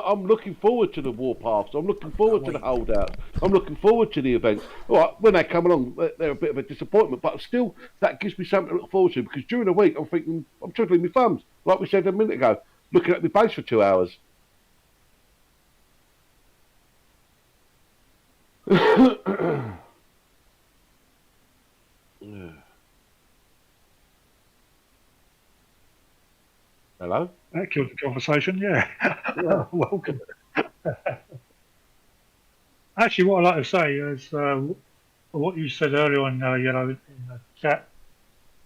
I'm looking forward to the Warpaths. I'm looking forward to the holdouts. I'm looking forward to the events. All right, when they come along, they're a bit of a disappointment, but still, that gives me something to look forward to because during the week, I'm twiddling my thumbs, like we said a minute ago, looking at my base for 2 hours. Yeah. Hello? That killed the conversation, yeah. Welcome. Actually, what I'd like to say is what you said earlier on, Yellow, in the chat.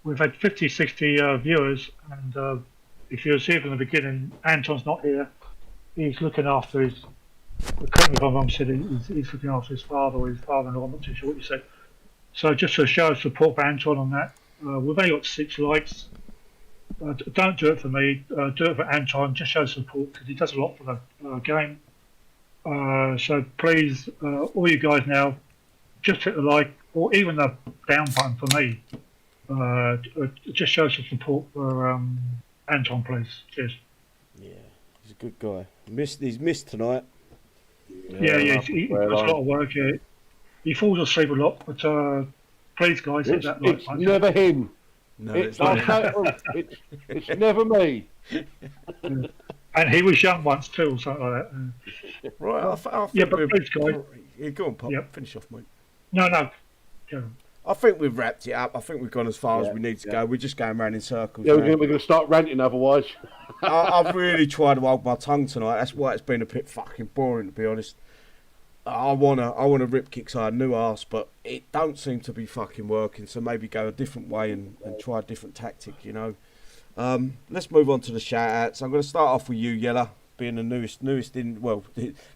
We've had 50, 60 viewers, and if you see from the beginning, Anton's not here. He's looking after his, correct me if I'm wrong, said he's looking after his father or his father-in-law, I'm not too sure what you said. So just to show support for Anton on that, we've only got 6 likes. Don't do it for me, do it for Anton, just show support because he does a lot for the game. So please, all you guys now, just hit the like or even the down button for me. Just show some support for Anton, please. Cheers. Yeah, he's a good guy. He's missed tonight. Yeah, he does a lot of work. He falls asleep a lot, but please, guys, hit that like It's button. never him. No, It's never me. And he was young once too, or something like that. Right, I think Yeah, but please, guys. Yeah, go on, Pop. Yep. Finish off, mate. No. Go on. I think we've wrapped it up. I think we've gone as far as we need to go. We're just going round in circles. Yeah, now. we're going to start ranting otherwise. I've really tried to hold my tongue tonight. That's why it's been a bit fucking boring, to be honest. I wanna rip Kickstarter new arse, but it don't seem to be fucking working. So maybe go a different way and try a different tactic, you know. Let's move on to the shout outs. I'm going to start off with you, Yella, being the newest in, well,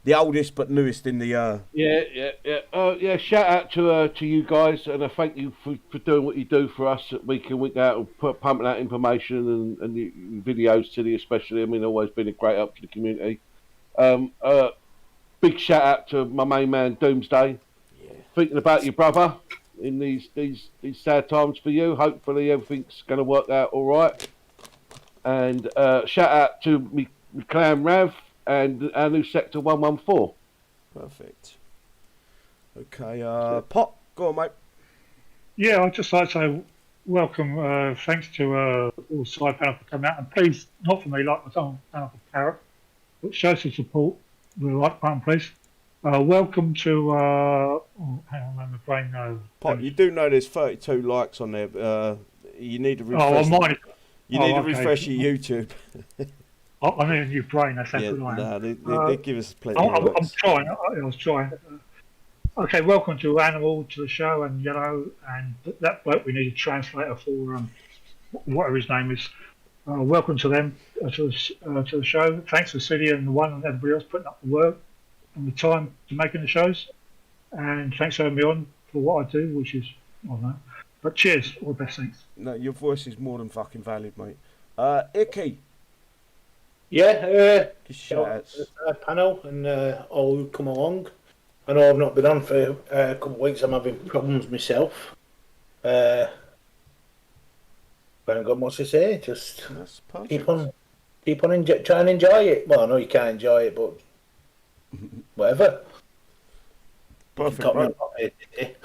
the oldest but newest in the. Yeah. Shout out to you guys, and I thank you for doing what you do for us week in, week out, and pumping out information and the videos to the especially. I mean, always been a great help to the community. Big shout out to my main man Doomsday. Yeah. Thinking about your brother in these sad times for you. Hopefully everything's going to work out all right. And shout out to me clan Rav and our new sector 114. Perfect. Okay, Pop, go on, mate. Yeah, I'd just like to say welcome, thanks to all side panel for coming out, and please, not for me, like my own panel for Parrot, but show some support with the like button, please. Welcome to, hang on, my brain knows. Pop, you do know there's 32 likes on there. You need to refresh. Oh, well, mine. You need to refresh your YouTube. I need a new brain. That's yeah, no, they give us plenty. I'm trying. I was trying. Okay, welcome to Animal, to the show, and Yellow, and that bloke we need a translator for, whatever his name is. welcome to them to the show. Thanks to City and the one and everybody else putting up the work and the time to making the shows. And thanks for having me on for what I do, which is, I don't know. But cheers, all the best, thanks. No, your voice is more than fucking valid, mate. Icky, Yeah, give shout outs. panel and all who come along. I know I've not been on for a couple of weeks. I'm having problems myself. I haven't got much to say. Just That's perfect. keep on try and enjoy it. Well, I know you can't enjoy it, but whatever. Perfect, Got me bro. on top here today.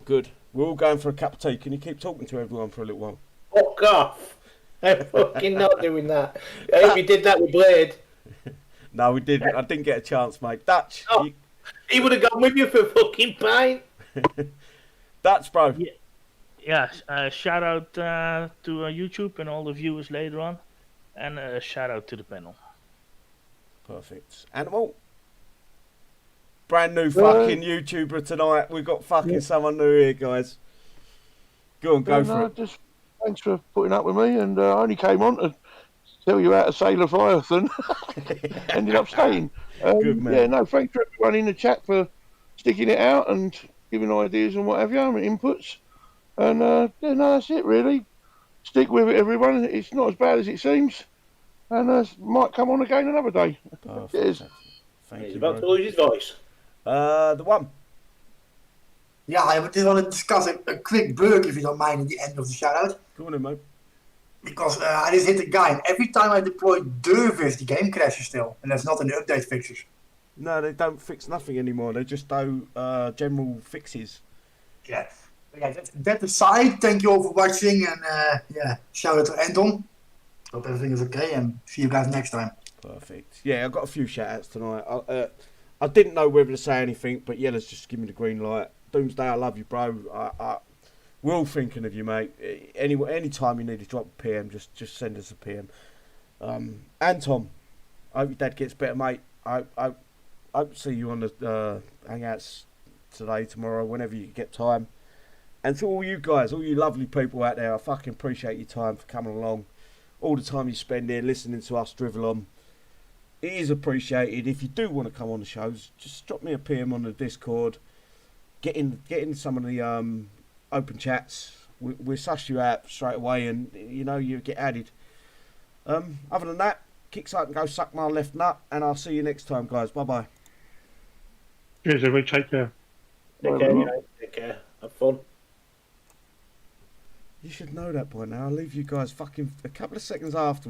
Good. We're all going for a cup of tea. Can you keep talking to everyone for a little while? Fuck off! I'm fucking not doing that. I hope you did that with Blade. No, we didn't. I didn't get a chance, mate. Dutch. Oh. He would have gone with you for a fucking pint. Dutch, bro. Yeah, shout out to YouTube and all the viewers later on. And shout out to the panel. Perfect. Animal. Brand new fucking YouTuber tonight. We've got fucking someone new here, guys. Go on, go for it. Just thanks for putting up with me, and I only came on to tell you how to say Leviathan. Ended up staying. Good man. Yeah, no, thanks for everyone in the chat for sticking it out and giving ideas and whatever, and inputs. And yeah, no, that's it really. Stick with it, everyone. It's not as bad as it seems, and might come on again another day. Perfect. Cheers. Thank He's you, about to bro. lose his voice. The one. Yeah, I just want to discuss a quick bug, if you don't mind, at the end of the shout-out. Go on in, mate. Because I just hit a guy, and every time I deploy Dervis, the game crashes still. And that's not in the update fixes. No, they don't fix nothing anymore. They just do general fixes. Yeah. But yeah, that aside, thank you all for watching, and yeah, shout out to Anton. Hope everything is okay, and see you guys next time. Perfect. Yeah, I've got a few shout outs tonight. I didn't know whether to say anything, but Yella's just give me the green light. Doomsday, I love you, bro. We're all thinking of you, mate. Any time you need to drop a PM, just send us a PM. And Tom, I hope your dad gets better, mate. I hope to see you on the hangouts today, tomorrow, whenever you get time. And to all you guys, all you lovely people out there, I fucking appreciate your time for coming along. All the time you spend here listening to us drivel on. It is appreciated. If you do want to come on the shows, just drop me a PM on the Discord. Get in some of the open chats. We'll suss you out straight away, and you get added. Other than that, kick up and go suck my left nut, and I'll see you next time, guys. Bye bye. Cheers, everybody. Take care. Take care, guys. Take care. Have fun. You should know that by now. I'll leave you guys fucking a couple of seconds after.